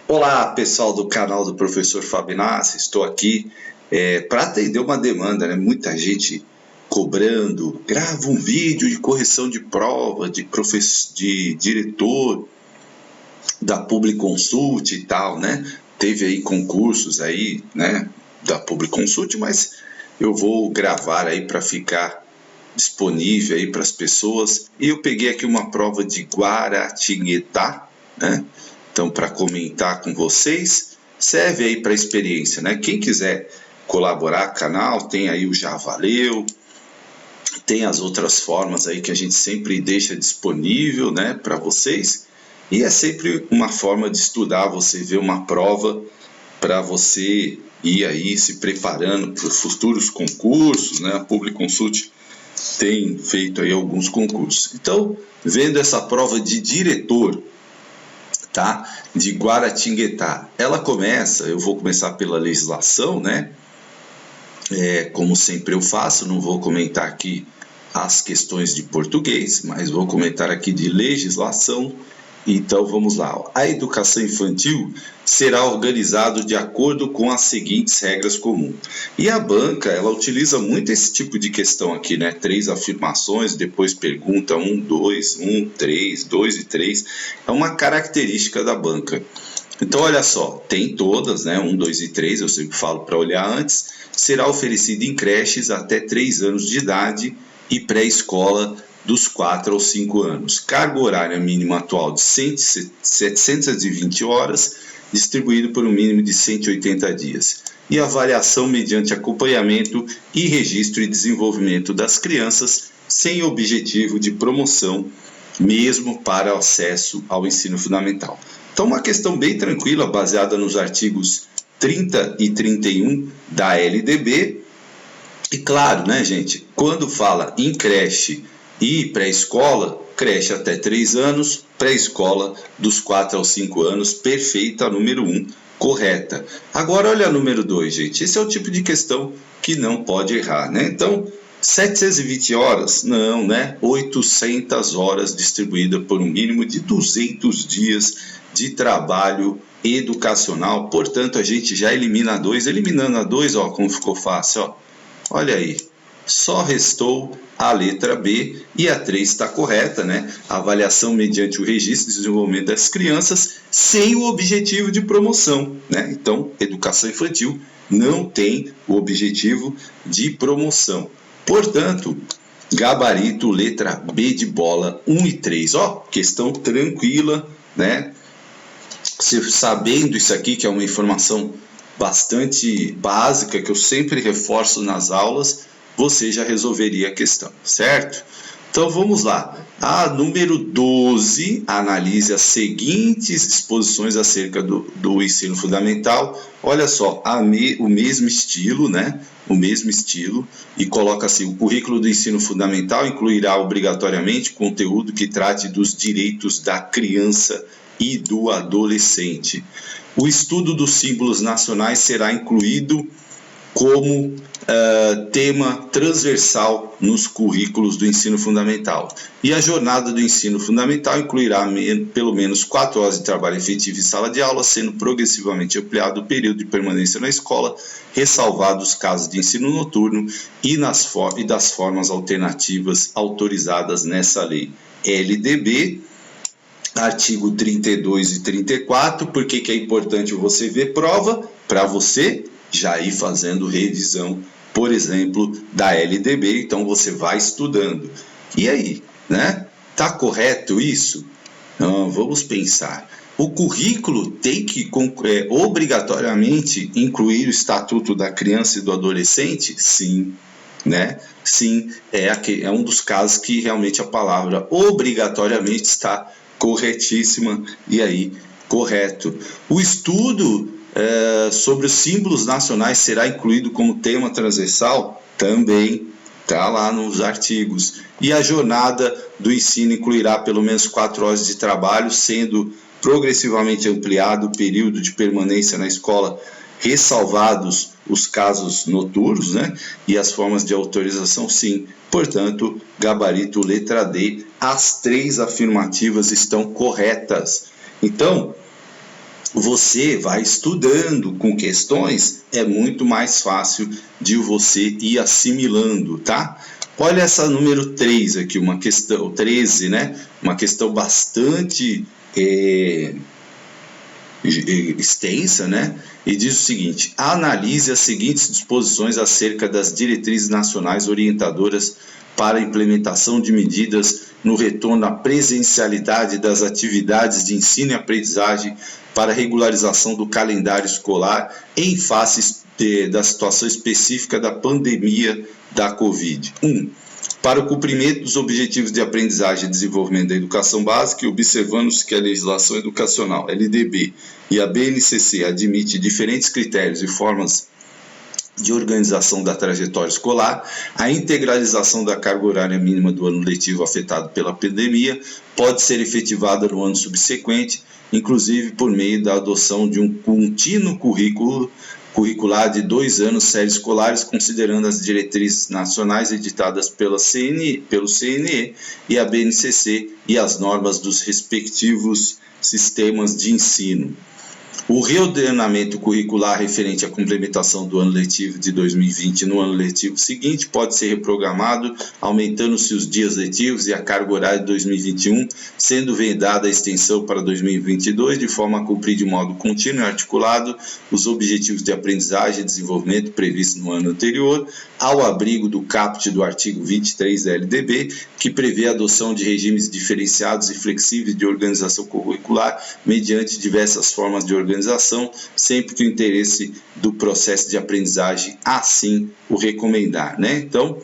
Olá, pessoal do canal do Professor Fabinassi, estou aqui para atender uma demanda, né? Muita gente cobrando, grava um vídeo de correção de prova, de diretor da Publiconsult e tal, né? Teve aí concursos aí, né, da Publiconsult, mas eu vou gravar aí para ficar disponível aí para as pessoas. E eu peguei aqui uma prova de Guaratinguetá, né? Então, para comentar com vocês, serve aí para experiência, né? Quem quiser colaborar com o canal, tem aí o Já Valeu, tem as outras formas aí que a gente sempre deixa disponível, né, para vocês. E é sempre uma forma de estudar, você ver uma prova para você ir aí se preparando para os futuros concursos, né? A Publiconsult tem feito aí alguns concursos. Então, vendo essa prova de diretor, tá? De Guaratinguetá. Ela começa, eu vou começar pela legislação, né? Como sempre eu faço, não vou comentar aqui as questões de português, mas vou comentar aqui de legislação. Então vamos lá. A educação infantil será organizada de acordo com as seguintes regras comuns. E a banca, ela utiliza muito esse tipo de questão aqui, né? 3 afirmações, depois pergunta 1, 2, 1, 3, 2 e 3. É uma característica da banca. Então olha só, tem todas, né? 1, 2 e 3, eu sempre falo para olhar antes. Será oferecido em creches até 3 anos de idade e pré-escola dos 4 aos 5 anos. Carga horária mínima atual de 720 horas, distribuído por um mínimo de 180 dias. E avaliação mediante acompanhamento e registro e desenvolvimento das crianças, sem objetivo de promoção, mesmo para acesso ao ensino fundamental. Então, uma questão bem tranquila, baseada nos artigos 30 e 31 da LDB. E claro, né, gente, quando fala em creche e pré-escola, creche até 3 anos, pré-escola dos 4 aos 5 anos, perfeita, número 1, correta. Agora olha a número 2, gente, esse é o tipo de questão que não pode errar, né? Então, 720 horas? Não, né? 800 horas distribuída por um mínimo de 200 dias de trabalho educacional. Portanto, a gente já elimina a 2, eliminando a 2, ó, como ficou fácil, ó. Olha aí, só restou a letra B e a 3 está correta, né? Avaliação mediante o registro de desenvolvimento das crianças sem o objetivo de promoção, né? Então, educação infantil não tem o objetivo de promoção. Portanto, gabarito, letra B de bola, 1 e 3. Ó, questão tranquila, né? Você sabendo isso aqui, que é uma informação bastante básica, que eu sempre reforço nas aulas, você já resolveria a questão, certo? Então vamos lá. A número 12, analise as seguintes disposições acerca do ensino fundamental. Olha só, o mesmo estilo, né? O mesmo estilo, e coloca assim: o currículo do ensino fundamental incluirá obrigatoriamente conteúdo que trate dos direitos da criança e do adolescente. O estudo dos símbolos nacionais será incluído como tema transversal nos currículos do ensino fundamental. E a jornada do ensino fundamental incluirá pelo menos 4 horas de trabalho efetivo em sala de aula, sendo progressivamente ampliado o período de permanência na escola, ressalvados os casos de ensino noturno e das formas alternativas autorizadas nessa lei. LDB, artigo 32 e 34, por que é importante você ver prova? Para você já ir fazendo revisão, por exemplo, da LDB, então você vai estudando. E aí, né? Tá correto isso? Não, vamos pensar. O currículo tem que obrigatoriamente incluir o Estatuto da Criança e do Adolescente? Sim, né? Sim, é um dos casos que realmente a palavra obrigatoriamente está corretíssima, e aí, correto. O estudo sobre os símbolos nacionais será incluído como tema transversal? Também está lá nos artigos. E a jornada do ensino incluirá pelo menos 4 horas de trabalho, sendo progressivamente ampliado o período de permanência na escola, ressalvados os casos noturnos, né? E as formas de autorização, sim. Portanto, gabarito letra D, as 3 afirmativas estão corretas. Então, você vai estudando com questões, é muito mais fácil de você ir assimilando, tá? Olha essa número 3 aqui, uma questão, 13, né? Uma questão bastante extensa, né? E diz o seguinte: analise as seguintes disposições acerca das diretrizes nacionais orientadoras para a implementação de medidas no retorno à presencialidade das atividades de ensino e aprendizagem para regularização do calendário escolar em face da situação específica da pandemia da Covid. 1. Para o cumprimento dos objetivos de aprendizagem e desenvolvimento da educação básica, e observando-se que a legislação educacional, LDB, e a BNCC admite diferentes critérios e formas de organização da trajetória escolar, a integralização da carga horária mínima do ano letivo afetado pela pandemia pode ser efetivada no ano subsequente, inclusive por meio da adoção de um contínuo curricular de 2 anos séries escolares, considerando as diretrizes nacionais editadas pelo CNE e a BNCC e as normas dos respectivos sistemas de ensino. O reordenamento curricular referente à complementação do ano letivo de 2020 no ano letivo seguinte pode ser reprogramado, aumentando-se os dias letivos e a carga horária de 2021, sendo vedada a extensão para 2022, de forma a cumprir de modo contínuo e articulado os objetivos de aprendizagem e desenvolvimento previstos no ano anterior, ao abrigo do caput do artigo 23 da LDB, que prevê a adoção de regimes diferenciados e flexíveis de organização curricular mediante diversas formas de organização, sempre que o interesse do processo de aprendizagem assim o recomendar, né? Então,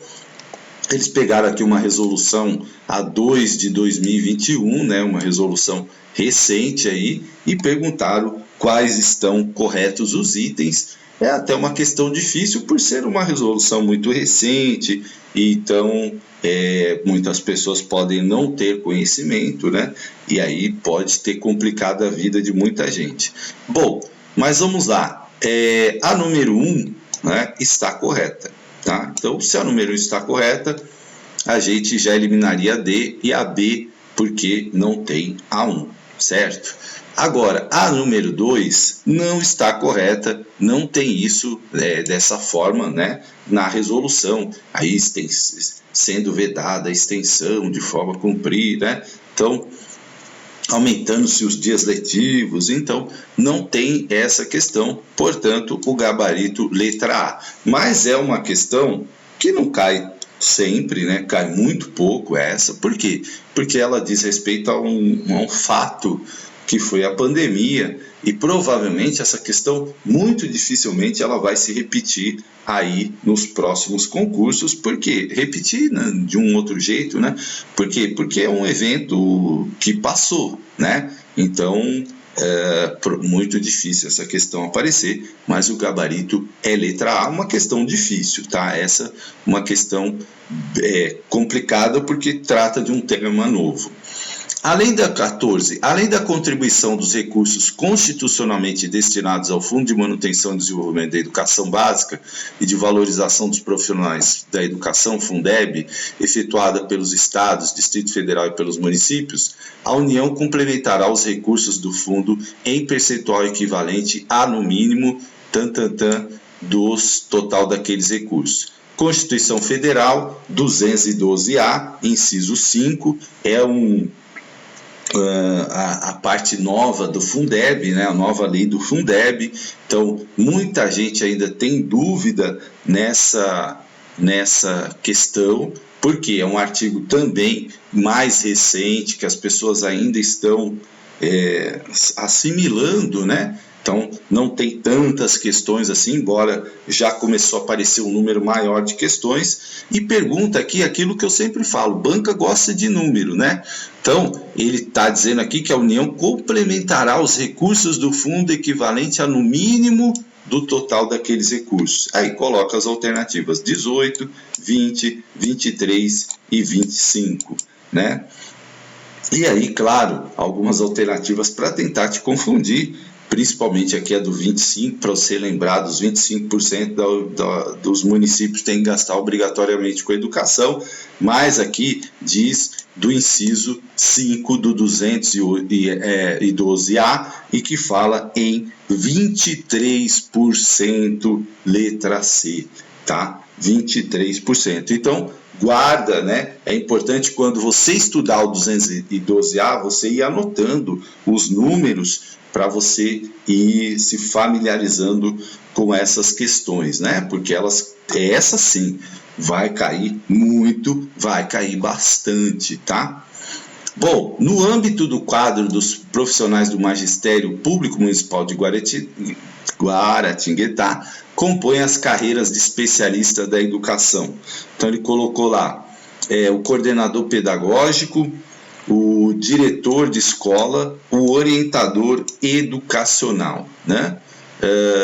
eles pegaram aqui uma resolução A2 de 2021, né? Uma resolução recente aí, e perguntaram quais estão corretos os itens. É até uma questão difícil por ser uma resolução muito recente, então muitas pessoas podem não ter conhecimento, né? E aí pode ter complicado a vida de muita gente. Bom, mas vamos lá. A número 1, né, está correta, tá? Então, se a número 1 está correta, a gente já eliminaria a D e a B, porque não tem a 1, certo? Agora, a número 2 não está correta, não tem isso dessa forma, né, na resolução. Aí sendo vedada a extensão de forma a cumprir, né? Então, aumentando-se os dias letivos, então não tem essa questão, portanto, o gabarito letra A. Mas é uma questão que não cai sempre, né? Cai muito pouco essa. Por quê? Porque ela diz respeito a um fato que foi a pandemia, e provavelmente essa questão muito dificilmente ela vai se repetir aí nos próximos concursos. Por quê? Repetir, né, de um outro jeito, né? Por quê? Porque é um evento que passou, né? Então muito difícil essa questão aparecer, mas o gabarito é letra A, uma questão difícil, tá? Essa uma questão complicada porque trata de um tema novo. Além da 14, além da contribuição dos recursos constitucionalmente destinados ao Fundo de Manutenção e Desenvolvimento da Educação Básica e de Valorização dos Profissionais da Educação, Fundeb, efetuada pelos Estados, Distrito Federal e pelos municípios, a União complementará os recursos do fundo em percentual equivalente a, no mínimo, dos total daqueles recursos. Constituição Federal 212-A, inciso 5, é a parte nova do Fundeb, né, a nova lei do Fundeb. Então, muita gente ainda tem dúvida nessa questão, porque é um artigo também mais recente, que as pessoas ainda estão assimilando, né? Então, não tem tantas questões assim, embora já começou a aparecer um número maior de questões. E pergunta aqui aquilo que eu sempre falo, banca gosta de número, né? Então, ele está dizendo aqui que a União complementará os recursos do fundo equivalente a, no mínimo, do total daqueles recursos. Aí coloca as alternativas 18, 20, 23 e 25, né? E aí, claro, algumas alternativas para tentar te confundir, principalmente aqui a do 25%, para você lembrar, dos 25% dos municípios têm que gastar obrigatoriamente com educação, mas aqui diz do inciso 5 do 212A e que fala em 23%, letra C, tá? 23%. Então, guarda, né? É importante quando você estudar o 212A, você ir anotando os números para você ir se familiarizando com essas questões, né? Porque essa sim, vai cair muito, vai cair bastante, tá? Bom, no âmbito do quadro dos profissionais do Magistério Público Municipal de Guaratinguetá, compõe as carreiras de especialista da educação. Então ele colocou lá o coordenador pedagógico, o diretor de escola, o orientador educacional, né?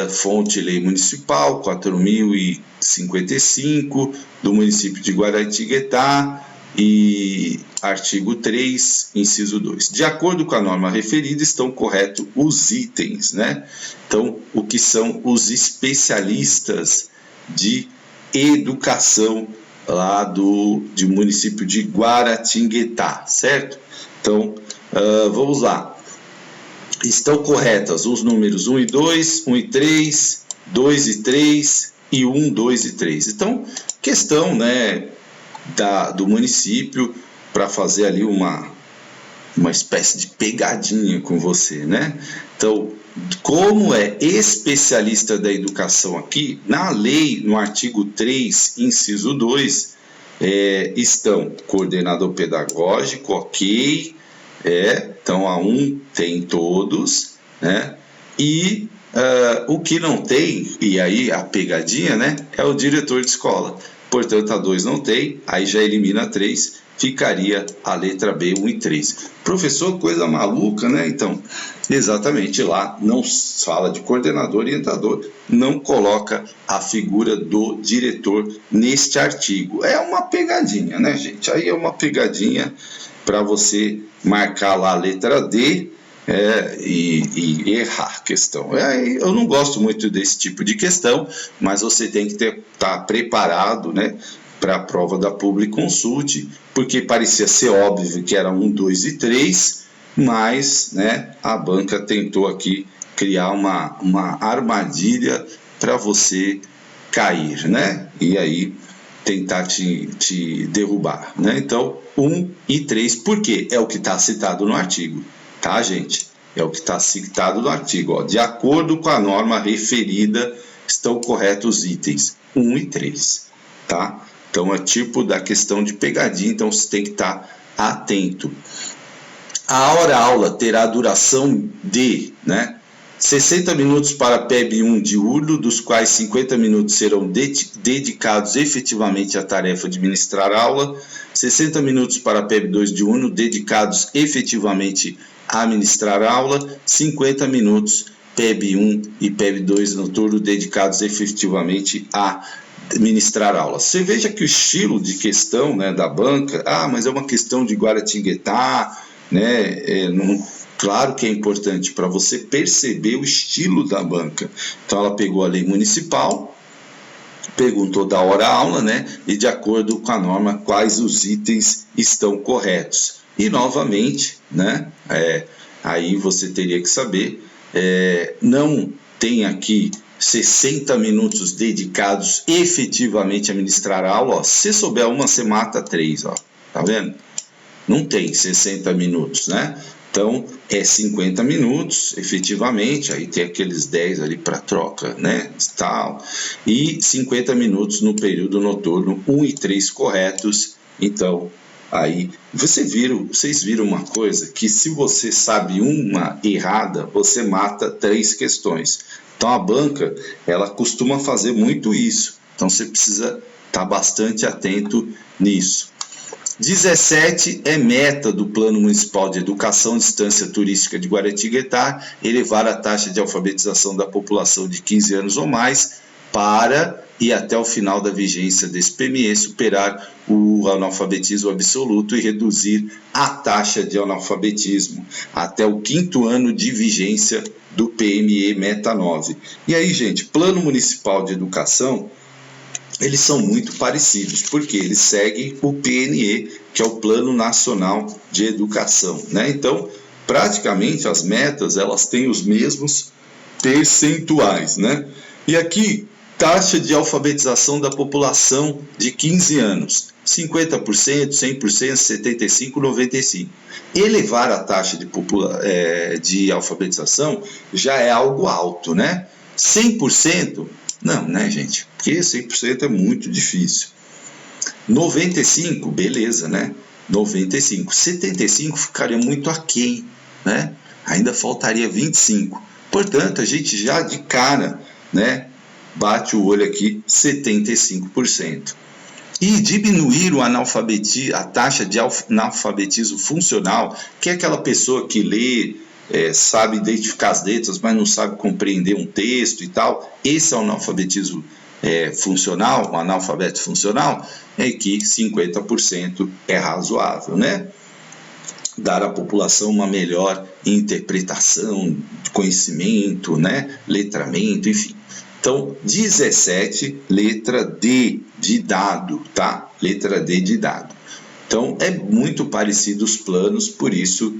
Fonte Lei Municipal 4.055 do município de Guaratinguetá e artigo 3, inciso 2. De acordo com a norma referida, estão corretos os itens, né? Então, o que são os especialistas de educação lá do município de Guaratinguetá, certo? Então, vamos lá. Estão corretas os números 1 e 2, 1 e 3, 2 e 3 e 1, 2 e 3. Então, questão, né, do município para fazer ali uma espécie de pegadinha com você, né? Então, como é especialista da educação aqui, na lei, no artigo 3, inciso 2, estão coordenador pedagógico, ok, então a 1 tem todos, né? E o que não tem, e aí a pegadinha, né, é o diretor de escola. Portanto, a 2 não tem, aí já elimina a 3, ficaria a letra B, 1 e 3. Professor, coisa maluca, né? Então, exatamente, lá não fala de coordenador e orientador, não coloca a figura do diretor neste artigo. É uma pegadinha, né, gente? Aí é uma pegadinha para você marcar lá a letra D e errar a questão. Eu não gosto muito desse tipo de questão, mas você tem que estar preparado, né, para a prova da Public Consult, porque parecia ser óbvio que era 1, 2 e 3, mas, né, a banca tentou aqui criar uma armadilha para você cair, né? E aí tentar te derrubar, né? Então, 1 e 3, por quê? É o que está citado no artigo, tá, gente? É o que está citado no artigo, ó. De acordo com a norma referida, estão corretos os itens 1 e 3, tá? Então, é tipo da questão de pegadinha, então você tem que estar atento. A hora-aula terá duração de, né, 60 minutos para PEB 1 diurno, dos quais 50 minutos serão dedicados efetivamente à tarefa de ministrar aula, 60 minutos para PEB 2 diurno, dedicados efetivamente a ministrar aula, 50 minutos PEB 1 e PEB 2 noturno, dedicados efetivamente a ministrar aula. Você veja que o estilo de questão, né, da banca, mas é uma questão de Guaratinguetá, né, claro que é importante para você perceber o estilo da banca. Então ela pegou a lei municipal, perguntou da hora-aula, né, e de acordo com a norma quais os itens estão corretos. E novamente, né, aí você teria que saber, não tem aqui 60 minutos dedicados efetivamente a ministrar a aula, ó. Se souber uma, você mata 3, ó. Tá vendo? Não tem 60 minutos, né? Então, é 50 minutos, efetivamente, aí tem aqueles 10 ali para troca, né? Tal. E 50 minutos no período noturno, 1 e 3 corretos. Então, aí, vocês viram uma coisa, que se você sabe uma errada, você mata 3 questões. Então a banca, ela costuma fazer muito isso. Então você precisa estar bastante atento nisso. 17 é meta do Plano Municipal de Educação e Distância Turística de Guaratinguetá elevar a taxa de alfabetização da população de 15 anos ou mais para e até o final da vigência desse PME superar o analfabetismo absoluto e reduzir a taxa de analfabetismo até o 5º ano de vigência do PME Meta 9. E aí, gente, Plano Municipal de Educação eles são muito parecidos, porque eles seguem o PNE, que é o Plano Nacional de Educação, né? Então, praticamente as metas, elas têm os mesmos percentuais, né? E aqui, taxa de alfabetização da população de 15 anos, 50%, 100%, 75%, 95%. Elevar a taxa de alfabetização já é algo alto, né? 100%, não, né, gente? Porque 100% é muito difícil. 95%, beleza, né? 95%. 75% ficaria muito aquém, né? Ainda faltaria 25%. Portanto, a gente já de cara, né, bate o olho aqui, 75%. E diminuir a taxa de analfabetismo funcional, que é aquela pessoa que lê, sabe identificar as letras, mas não sabe compreender um texto e tal. Esse é o analfabetismo funcional, o analfabeto funcional, é que 50% é razoável, né? Dar à população uma melhor interpretação, conhecimento, né? Letramento, enfim. Então, 17, letra D de dado, tá? Letra D de dado. Então, é muito parecido os planos, por isso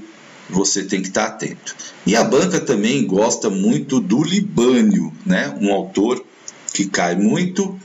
você tem que estar atento. E a banca também gosta muito do Libânio, né? Um autor que cai muito,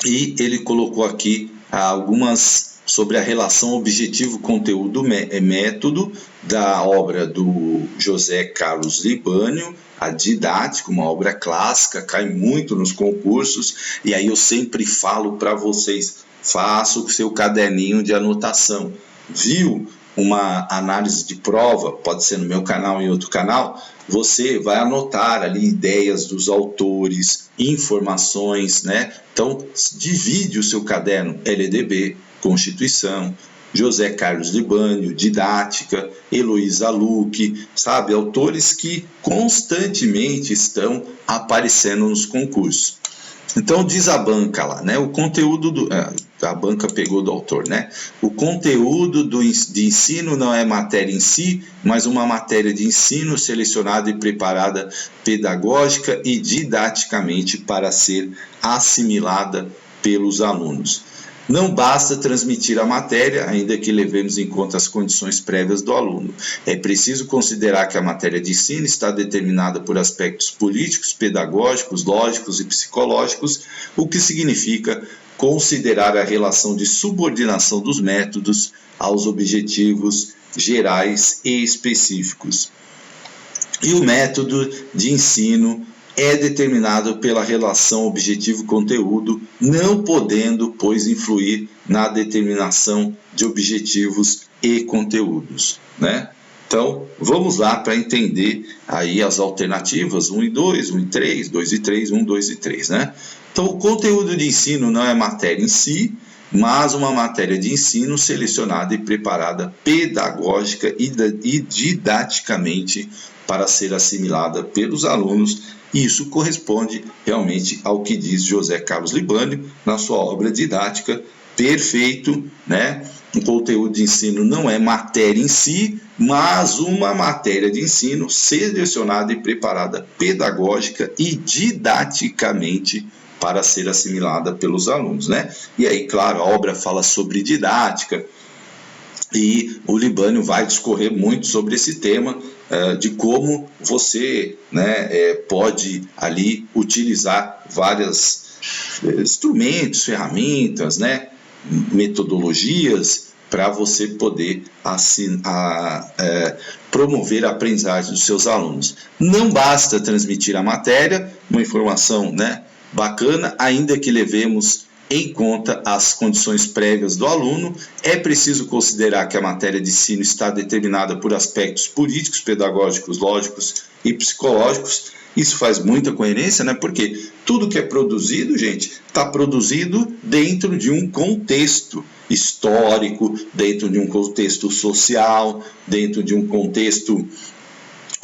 e ele colocou aqui algumas sobre a relação objetivo-conteúdo-método da obra do José Carlos Libânio, a Didática, uma obra clássica, cai muito nos concursos, e aí eu sempre falo para vocês, faça o seu caderninho de anotação. Viu uma análise de prova, pode ser no meu canal ou em outro canal, você vai anotar ali ideias dos autores, informações, né? Então, divide o seu caderno LDB, Constituição, José Carlos Libânio, Didática, Heloísa Luque, sabe? Autores que constantemente estão aparecendo nos concursos. Então diz a banca lá, né? O conteúdo a banca pegou do autor, né? O conteúdo de ensino não é matéria em si, mas uma matéria de ensino selecionada e preparada pedagógica e didaticamente para ser assimilada pelos alunos. Não basta transmitir a matéria, ainda que levemos em conta as condições prévias do aluno. É preciso considerar que a matéria de ensino está determinada por aspectos políticos, pedagógicos, lógicos e psicológicos, o que significa considerar a relação de subordinação dos métodos aos objetivos gerais e específicos. E o método de ensino é determinado pela relação objetivo-conteúdo, não podendo, pois, influir na determinação de objetivos e conteúdos, né? Então, vamos lá para entender aí as alternativas 1 e 2, 1 e 3, 2 e 3, 1, 2 e 3, né? Então, o conteúdo de ensino não é matéria em si, mas uma matéria de ensino selecionada e preparada pedagógica e didaticamente para ser assimilada pelos alunos. Isso corresponde realmente ao que diz José Carlos Libânio na sua obra didática, perfeito, né? O conteúdo de ensino não é matéria em si, mas uma matéria de ensino selecionada e preparada pedagógica e didaticamente para ser assimilada pelos alunos, né? E aí, claro, a obra fala sobre didática, e o Libânio vai discorrer muito sobre esse tema, de como você, né, pode ali utilizar vários instrumentos, ferramentas, né, metodologias para você poder promover a aprendizagem dos seus alunos. Não basta transmitir a matéria, uma informação, né, bacana, ainda que levemos em conta as condições prévias do aluno, é preciso considerar que a matéria de ensino está determinada por aspectos políticos, pedagógicos, lógicos e psicológicos. Isso faz muita coerência, né? Porque tudo que é produzido, gente, está produzido dentro de um contexto histórico, dentro de um contexto social, dentro de um contexto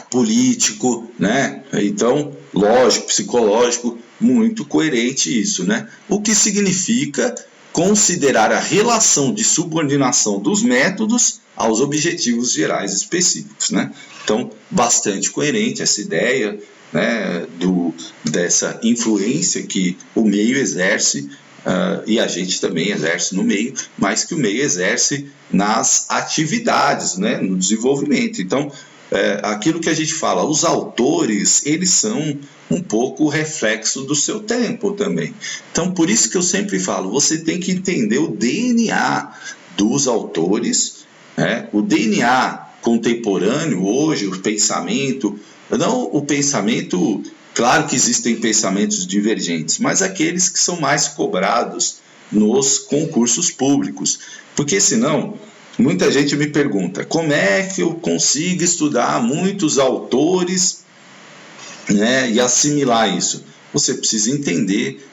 político, né? Então, lógico, psicológico, muito coerente isso, né? O que significa considerar a relação de subordinação dos métodos aos objetivos gerais específicos, né? Então, bastante coerente essa ideia, né, dessa influência que o meio exerce e a gente também exerce no meio, mas que o meio exerce nas atividades, né, no desenvolvimento. Então, aquilo que a gente fala, os autores, eles são um pouco reflexo do seu tempo também. Então, por isso que eu sempre falo, você tem que entender o DNA dos autores, né? O DNA contemporâneo hoje, o pensamento, não o pensamento, claro que existem pensamentos divergentes, mas aqueles que são mais cobrados nos concursos públicos, porque senão muita gente me pergunta, como é que eu consigo estudar muitos autores, né, e assimilar isso? Você precisa entender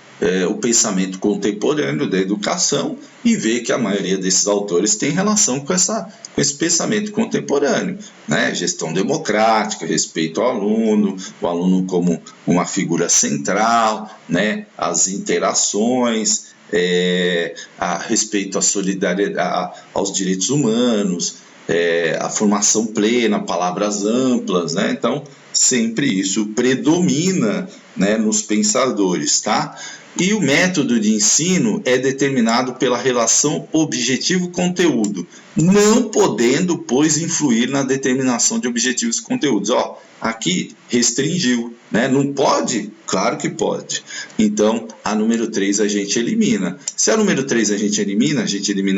o pensamento contemporâneo da educação e ver que a maioria desses autores tem relação com esse pensamento contemporâneo, né? Gestão democrática, respeito ao aluno, o aluno como uma figura central, né? As interações, a respeito à solidariedade, aos direitos humanos, a formação plena, palavras amplas, né? Então, sempre isso predomina, né, nos pensadores, tá? E o método de ensino é determinado pela relação objetivo-conteúdo, não podendo, pois, influir na determinação de objetivos e conteúdos. Ó, aqui restringiu, né? Não pode? Claro que pode. Então, a número 3 a gente elimina. Se a número 3 a gente elimina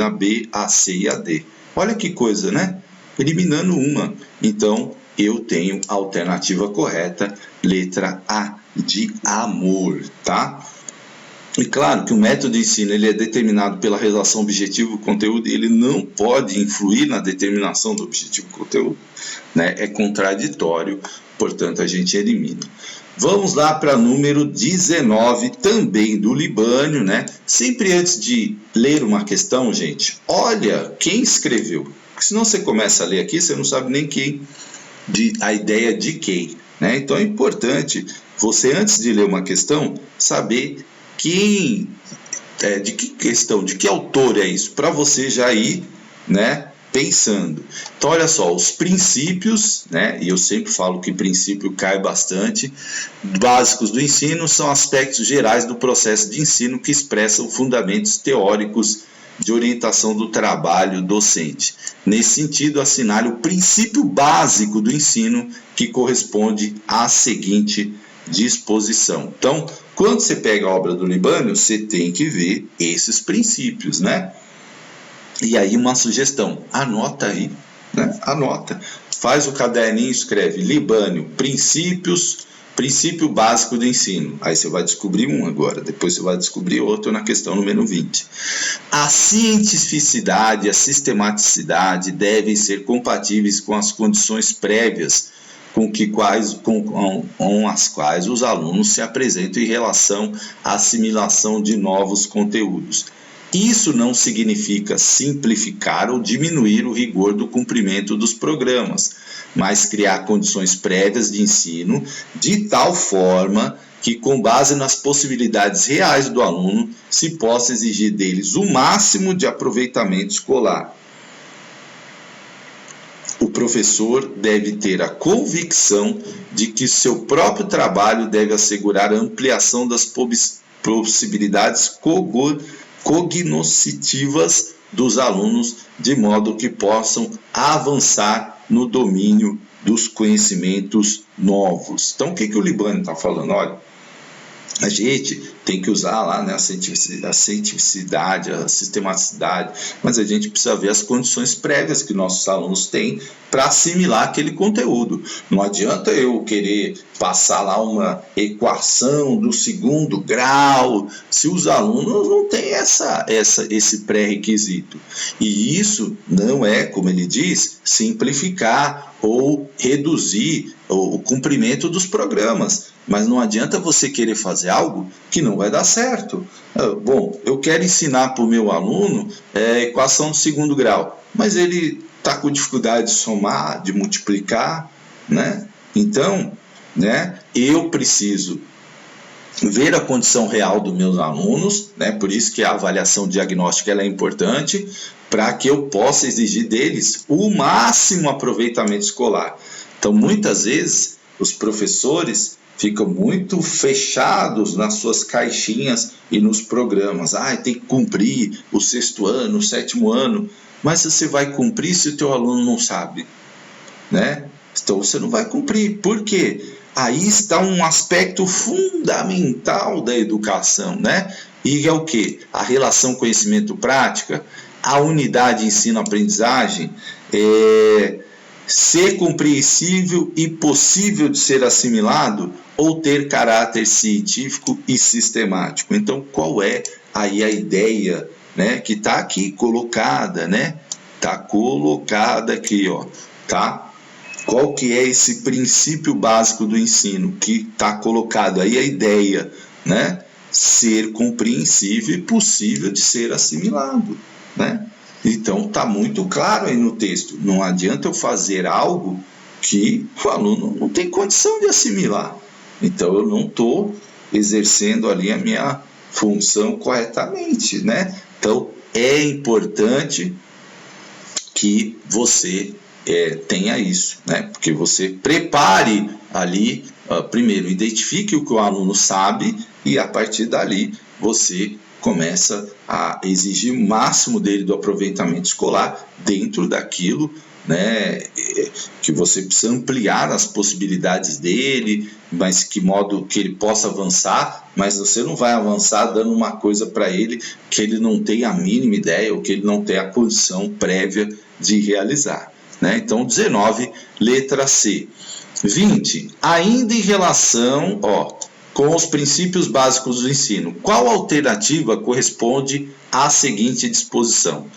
a B, a C e a D. Olha que coisa, né? Eliminando uma. Então, eu tenho a alternativa correta, letra A, de amor, tá? E claro que o método de ensino ele é determinado pela relação objetivo-conteúdo, ele não pode influir na determinação do objetivo-conteúdo, né? É contraditório, portanto a gente elimina. Vamos lá para número 19, também do Libânio, né? Sempre antes de ler uma questão, gente, olha quem escreveu, porque senão você começa a ler aqui, você não sabe nem quem, a ideia de quem, né? Então é importante você, antes de ler uma questão, saber quem, de que questão, de que autor é isso, para você já ir, né, pensando. Então, olha só, os princípios, né, e eu sempre falo que princípio cai bastante, básicos do ensino são aspectos gerais do processo de ensino que expressam fundamentos teóricos de orientação do trabalho docente. Nesse sentido, assinale o princípio básico do ensino que corresponde à seguinte disposição. Então, quando você pega a obra do Libânio, você tem que ver esses princípios, né? E aí uma sugestão, anota aí, né? Anota, faz o caderninho, escreve Libânio, princípio básico do ensino. Aí você vai descobrir um agora, depois você vai descobrir outro na questão número 20. A cientificidade e a sistematicidade devem ser compatíveis com as condições prévias com as quais os alunos se apresentam em relação à assimilação de novos conteúdos. Isso não significa simplificar ou diminuir o rigor do cumprimento dos programas, mas criar condições prévias de ensino de tal forma que, com base nas possibilidades reais do aluno, se possa exigir deles o máximo de aproveitamento escolar. O professor deve ter a convicção de que seu próprio trabalho deve assegurar a ampliação das possibilidades cognoscitivas dos alunos, de modo que possam avançar no domínio dos conhecimentos novos. Então, o que o Libânio está falando? Olha, a gente tem que usar lá, né, a cientificidade, a sistematicidade, mas a gente precisa ver as condições prévias que nossos alunos têm para assimilar aquele conteúdo. Não adianta eu querer passar lá uma equação do 2º grau se os alunos não têm esse pré-requisito. E isso não é, como ele diz, simplificar ou reduzir o cumprimento dos programas. Mas não adianta você querer fazer algo que não vai dar certo. Bom, eu quero ensinar para o meu aluno a equação do 2º grau, mas ele está com dificuldade de somar, de multiplicar, né? Então, né, eu preciso ver a condição real dos meus alunos, né? Por isso que a avaliação diagnóstica ela é importante, para que eu possa exigir deles o máximo aproveitamento escolar. Então, muitas vezes, os professores ficam muito fechados nas suas caixinhas e nos programas. Tem que cumprir o 6º ano, o 7º ano. Mas você vai cumprir se o teu aluno não sabe, né? Então você não vai cumprir. Por quê? Aí está um aspecto fundamental da educação, né? E é o quê? A relação conhecimento-prática, a unidade ensino-aprendizagem, ser compreensível e possível de ser assimilado ou ter caráter científico e sistemático. Então, qual é aí a ideia, né, que está aqui colocada, né? Está colocada aqui, ó, tá? Qual que é esse princípio básico do ensino que está colocado aí, a ideia, né? Ser compreensível e possível de ser assimilado, né? Então está muito claro aí no texto. Não adianta eu fazer algo que o aluno não tem condição de assimilar. Então eu não estou exercendo ali a minha função corretamente, né? Então é importante que você tenha isso, né? Porque você prepare ali, primeiro identifique o que o aluno sabe e a partir dali você começa a exigir o máximo dele do aproveitamento escolar dentro daquilo, né, que você precisa ampliar as possibilidades dele, mas que modo que ele possa avançar, mas você não vai avançar dando uma coisa para ele que ele não tem a mínima ideia ou que ele não tem a condição prévia de realizar, né? Então 19, letra C. 20, ainda em relação, com os princípios básicos do ensino, qual alternativa corresponde à seguinte disposição?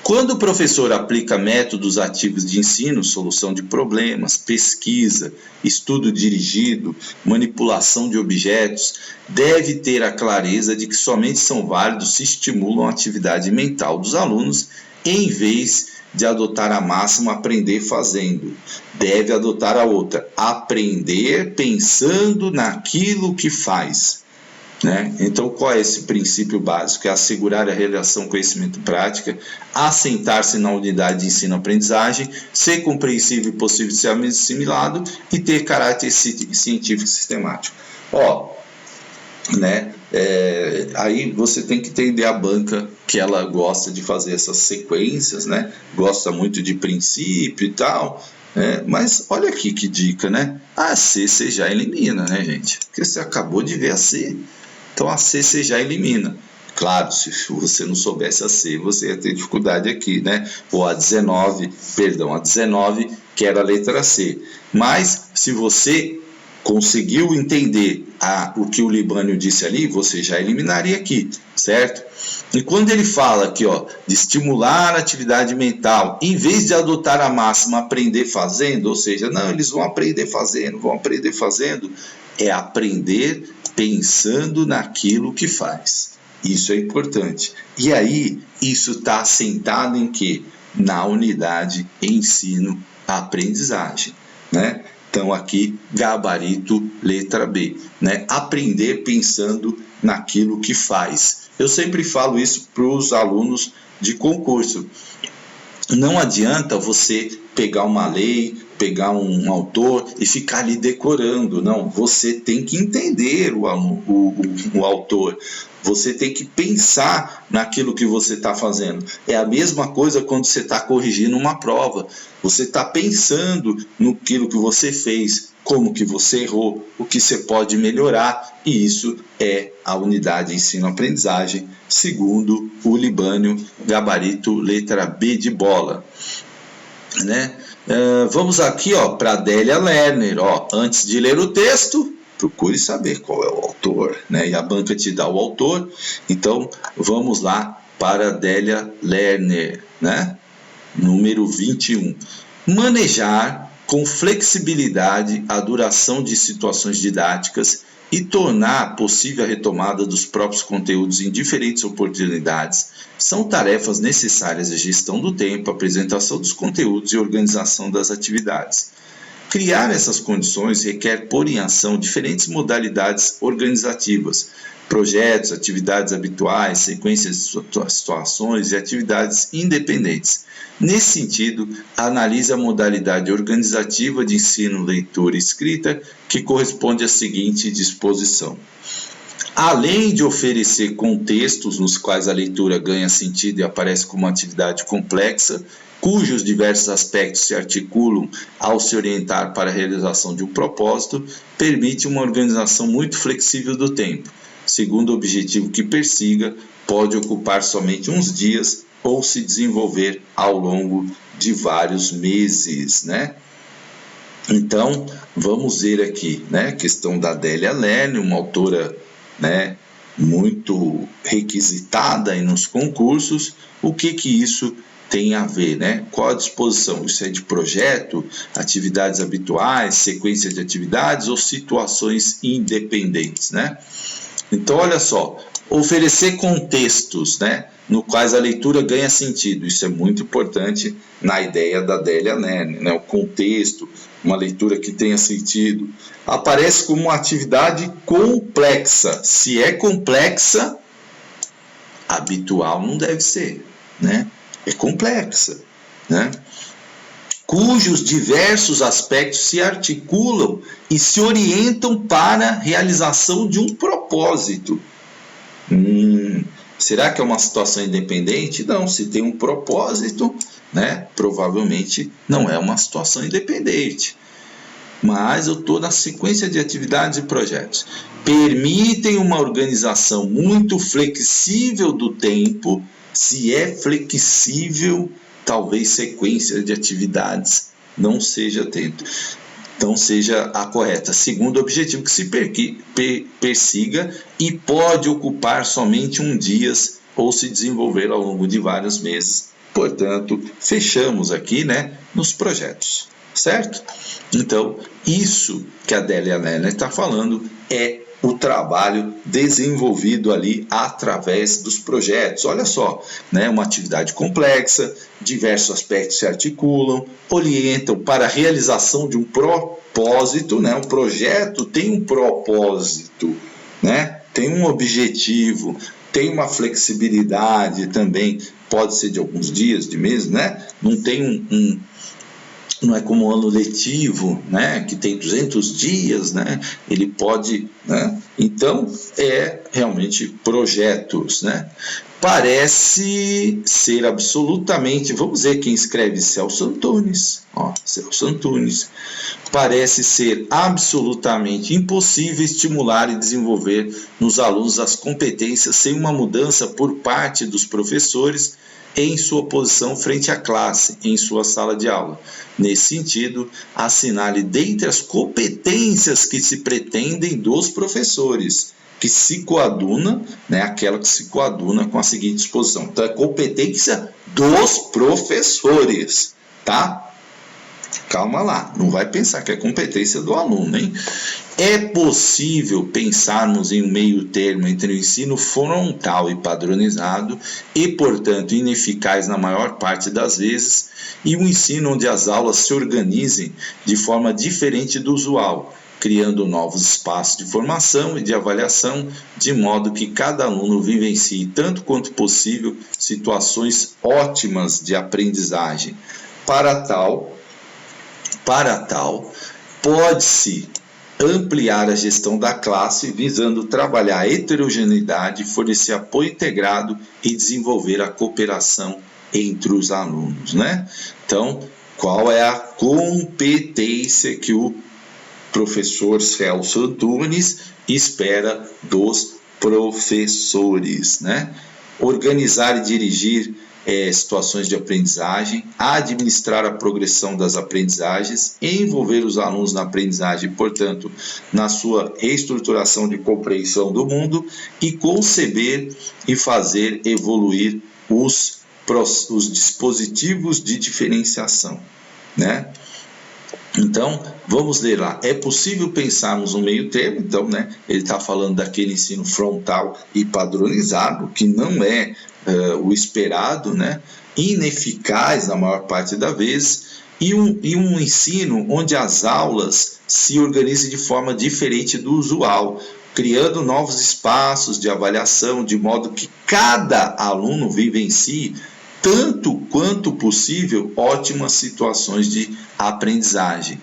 Quando o professor aplica métodos ativos de ensino, solução de problemas, pesquisa, estudo dirigido, manipulação de objetos, deve ter a clareza de que somente são válidos se estimulam a atividade mental dos alunos, em vez de adotar a máxima aprender fazendo. Deve adotar a outra, aprender pensando naquilo que faz, né? Então, qual é esse princípio básico? É assegurar a relação conhecimento-prática, assentar-se na unidade de ensino-aprendizagem, ser compreensível e possível de ser assimilado e ter caráter científico e sistemático. Né? Aí você tem que entender a banca que ela gosta de fazer essas sequências, né? Gosta muito de princípio e tal, mas olha aqui que dica, né? A C você já elimina, né, gente? Porque você acabou de ver a C, então a C você já elimina. Claro, se você não soubesse a C, você ia ter dificuldade aqui, né? Ou a 19, que era a letra C. Mas se você conseguiu entender o que o Libânio disse ali, você já eliminaria aqui, certo? E quando ele fala aqui, de estimular a atividade mental, em vez de adotar a máxima aprender fazendo, ou seja, não, eles vão aprender fazendo, é aprender pensando naquilo que faz. Isso é importante. E aí, isso está assentado em quê? Na unidade ensino-aprendizagem, né? Então aqui, gabarito, letra B, né? Aprender pensando naquilo que faz. Eu sempre falo isso para os alunos de concurso. Não adianta você pegar uma lei, pegar um autor e ficar ali decorando. Não, você tem que entender o autor. Você tem que pensar naquilo que você está fazendo. É a mesma coisa quando você está corrigindo uma prova. Você está pensando naquilo que você fez, como que você errou, o que você pode melhorar. E isso é a unidade ensino-aprendizagem, segundo o Libânio, gabarito, letra B de bola, né? Vamos aqui para Adélia Lerner. Antes de ler o texto, procure saber qual é o autor, né? E a banca te dá o autor. Então, vamos lá para Adélia Lerner, né? Número 21. Manejar com flexibilidade a duração de situações didáticas e tornar possível a retomada dos próprios conteúdos em diferentes oportunidades são tarefas necessárias de gestão do tempo, apresentação dos conteúdos e organização das atividades. Criar essas condições requer pôr em ação diferentes modalidades organizativas, projetos, atividades habituais, sequências de situações e atividades independentes. Nesse sentido, analise a modalidade organizativa de ensino, leitura e escrita, que corresponde à seguinte disposição. Além de oferecer contextos nos quais a leitura ganha sentido e aparece como uma atividade complexa, cujos diversos aspectos se articulam ao se orientar para a realização de um propósito, permite uma organização muito flexível do tempo. Segundo o objetivo que persiga, pode ocupar somente uns dias ou se desenvolver ao longo de vários meses, né? Então, vamos ver aqui, né, a questão da Adélia Lerner, uma autora, né, muito requisitada aí nos concursos. O que isso tem a ver, né? Qual a disposição? Isso é de projeto, atividades habituais, sequência de atividades ou situações independentes, né? Então, olha só, oferecer contextos, né, no quais a leitura ganha sentido. Isso é muito importante na ideia da Adélia Lerner, né? O contexto, uma leitura que tenha sentido. Aparece como uma atividade complexa. Se é complexa, habitual não deve ser, né? É complexa, né? Cujos diversos aspectos se articulam e se orientam para a realização de um propósito. Será que é uma situação independente? Não, se tem um propósito, né, provavelmente não é uma situação independente. Mas eu estou na sequência de atividades e projetos. Permitem uma organização muito flexível do tempo. Se é flexível, talvez sequência de atividades não seja a correta. Segundo o objetivo que se persiga e pode ocupar somente um dia ou se desenvolver ao longo de vários meses. Portanto, fechamos aqui, né, nos projetos, certo? Então, isso que a Adélia Lerner está falando é o trabalho desenvolvido ali através dos projetos. Olha só, né, uma atividade complexa, diversos aspectos se articulam, orientam para a realização de um propósito, né? O projeto tem um propósito, né? Tem um objetivo, tem uma flexibilidade também, pode ser de alguns dias, de meses, né? Não tem não é como um ano letivo, né, que tem 200 dias, né, ele pode, né, então é realmente projetos, né. Parece ser absolutamente, vamos ver quem escreve, Celso Antunes, Celso Antunes, parece ser absolutamente impossível estimular e desenvolver nos alunos as competências sem uma mudança por parte dos professores em sua posição frente à classe, em sua sala de aula. Nesse sentido, assinale dentre as competências que se pretendem dos professores, que se coaduna, né, aquela que se coaduna com a seguinte disposição. Então, é competência dos professores, tá? Calma lá, não vai pensar que é competência do aluno, hein? É possível pensarmos em um meio termo entre o ensino frontal e padronizado e, portanto, ineficaz na maior parte das vezes, e um ensino onde as aulas se organizem de forma diferente do usual, criando novos espaços de formação e de avaliação, de modo que cada aluno vivencie, tanto quanto possível, situações ótimas de aprendizagem. Para tal, pode-se ampliar a gestão da classe, visando trabalhar a heterogeneidade, fornecer apoio integrado e desenvolver a cooperação entre os alunos, né? Então, qual é a competência que o professor Celso Antunes espera dos professores, né? Organizar e dirigir situações de aprendizagem, administrar a progressão das aprendizagens, envolver os alunos na aprendizagem, portanto, na sua reestruturação de compreensão do mundo e conceber e fazer evoluir os dispositivos de diferenciação, né? Então, vamos ler lá. É possível pensarmos um meio termo, então, né? Ele está falando daquele ensino frontal e padronizado, que não é o esperado, né? Ineficaz na maior parte das vezes, e um ensino onde as aulas se organizem de forma diferente do usual, criando novos espaços de avaliação, de modo que cada aluno vivencie, tanto quanto possível, ótimas situações de aprendizagem.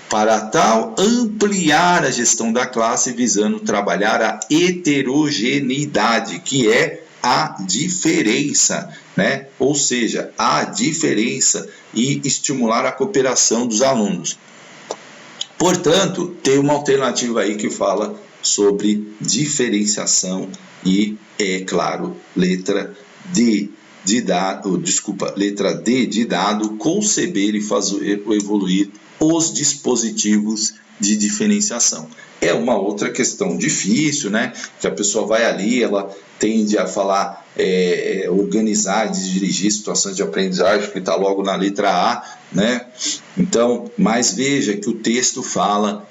Para tal, ampliar a gestão da classe, visando trabalhar a heterogeneidade, que é a diferença, né? Ou seja, a diferença, e estimular a cooperação dos alunos. Portanto, tem uma alternativa aí que fala sobre diferenciação e, é claro, letra D de dado, conceber e fazer evoluir os dispositivos de diferenciação. É uma outra questão difícil, né? Que a pessoa vai ali, ela tende a falar, organizar, dirigir situações de aprendizagem, que está logo na letra A, né? Então, mas veja que o texto fala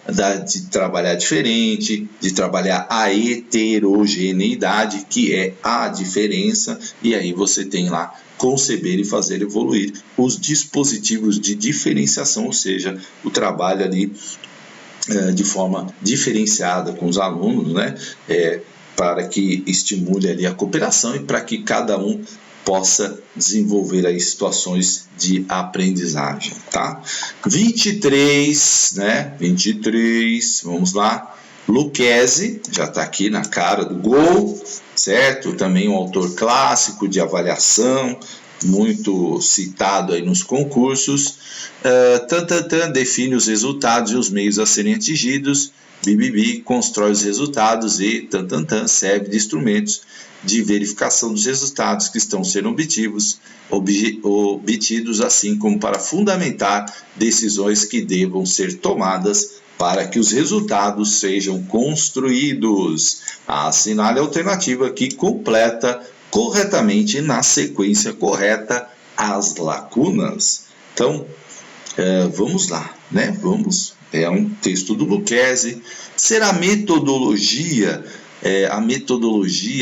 de trabalhar diferente, de trabalhar a heterogeneidade, que é a diferença, e aí você tem lá conceber e fazer evoluir os dispositivos de diferenciação, ou seja, o trabalho ali de forma diferenciada com os alunos, né? Para que estimule ali a cooperação e para que cada um possa desenvolver aí situações de aprendizagem, tá? 23, né? 23, vamos lá. Lucchesi, já está aqui na cara do gol, certo? Também um autor clássico de avaliação, muito citado aí nos concursos. Define os resultados e os meios a serem atingidos. Constrói os resultados e serve de instrumentos de verificação dos resultados que estão sendo obtidos, assim como para fundamentar decisões que devam ser tomadas para que os resultados sejam construídos. Assinale a alternativa que completa corretamente na sequência correta as lacunas. Então, vamos lá, né? É um texto do Lucchesi. Será a metodologia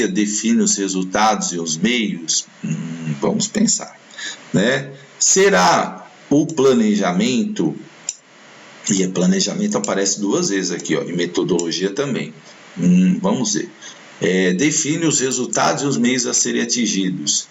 define os resultados e os meios? Vamos pensar, né? Será o planejamento? E planejamento aparece duas vezes aqui, ó, e metodologia também. Vamos ver. Define os resultados e os meios a serem atingidos.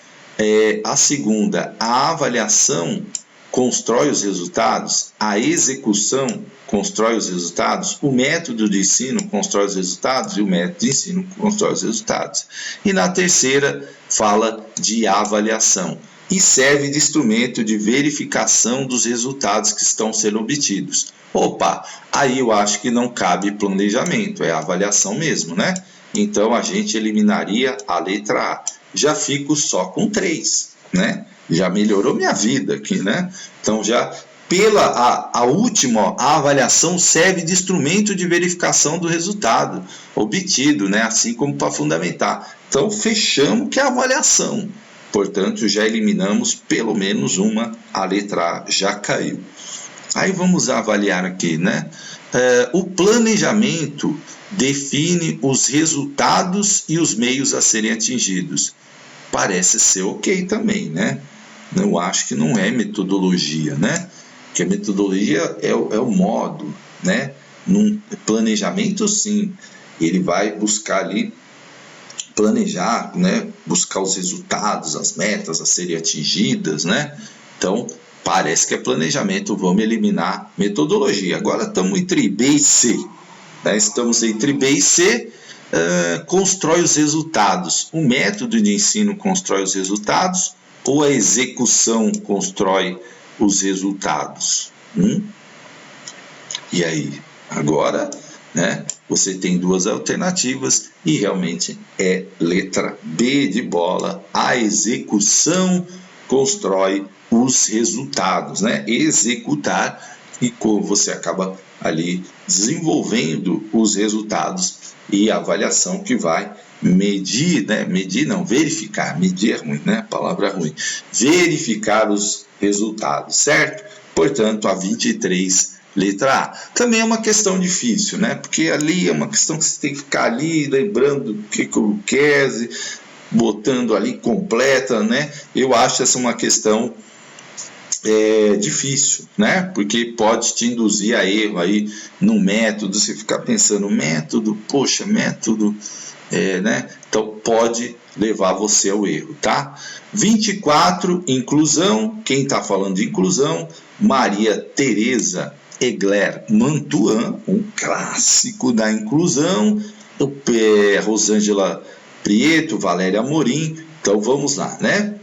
A segunda, a avaliação constrói os resultados, a execução constrói os resultados, o método de ensino constrói os resultados e o método de ensino constrói os resultados. E na terceira, fala de avaliação e serve de instrumento de verificação dos resultados que estão sendo obtidos. Opa, aí eu acho que não cabe planejamento, é avaliação mesmo, né? Então a gente eliminaria a letra A. Já fico só com 3, né? Já melhorou minha vida aqui, né? Então já a última, a avaliação serve de instrumento de verificação do resultado obtido, né? Assim como para fundamentar. Então fechamos que é a avaliação. Portanto, já eliminamos pelo menos uma, a letra A já caiu. Aí vamos avaliar aqui, né? O planejamento define os resultados e os meios a serem atingidos. Parece ser ok também, né? Eu acho que não é metodologia, né? Que a metodologia é o modo, né? Num planejamento, sim, ele vai buscar ali planejar, né? Buscar os resultados, as metas a serem atingidas, né? Então, parece que é planejamento, vamos eliminar metodologia. Agora estamos entre B e C, né? Estamos entre B e C. Constrói os resultados. O método de ensino constrói os resultados ou a execução constrói os resultados? E aí? Agora, né, você tem duas alternativas e realmente é letra B de bola. A execução constrói os resultados, né? Executar, e como você acaba ali desenvolvendo os resultados e a avaliação que vai medir, né? Verificar. Medir é ruim, né? Palavra ruim. Verificar os resultados, certo? Portanto, a 23, letra A. Também é uma questão difícil, né? Porque ali é uma questão que você tem que ficar ali lembrando o que o Lucchesi, botando ali completa, né? Eu acho essa uma questão é difícil, né? Porque pode te induzir a erro aí no método, você ficar pensando, método, poxa, método, né? Então pode levar você ao erro, tá? 24, inclusão. Quem está falando de inclusão? Maria Tereza Egler Mantuan, um clássico da inclusão. Rosângela Prieto, Valéria Amorim. Então vamos lá, né?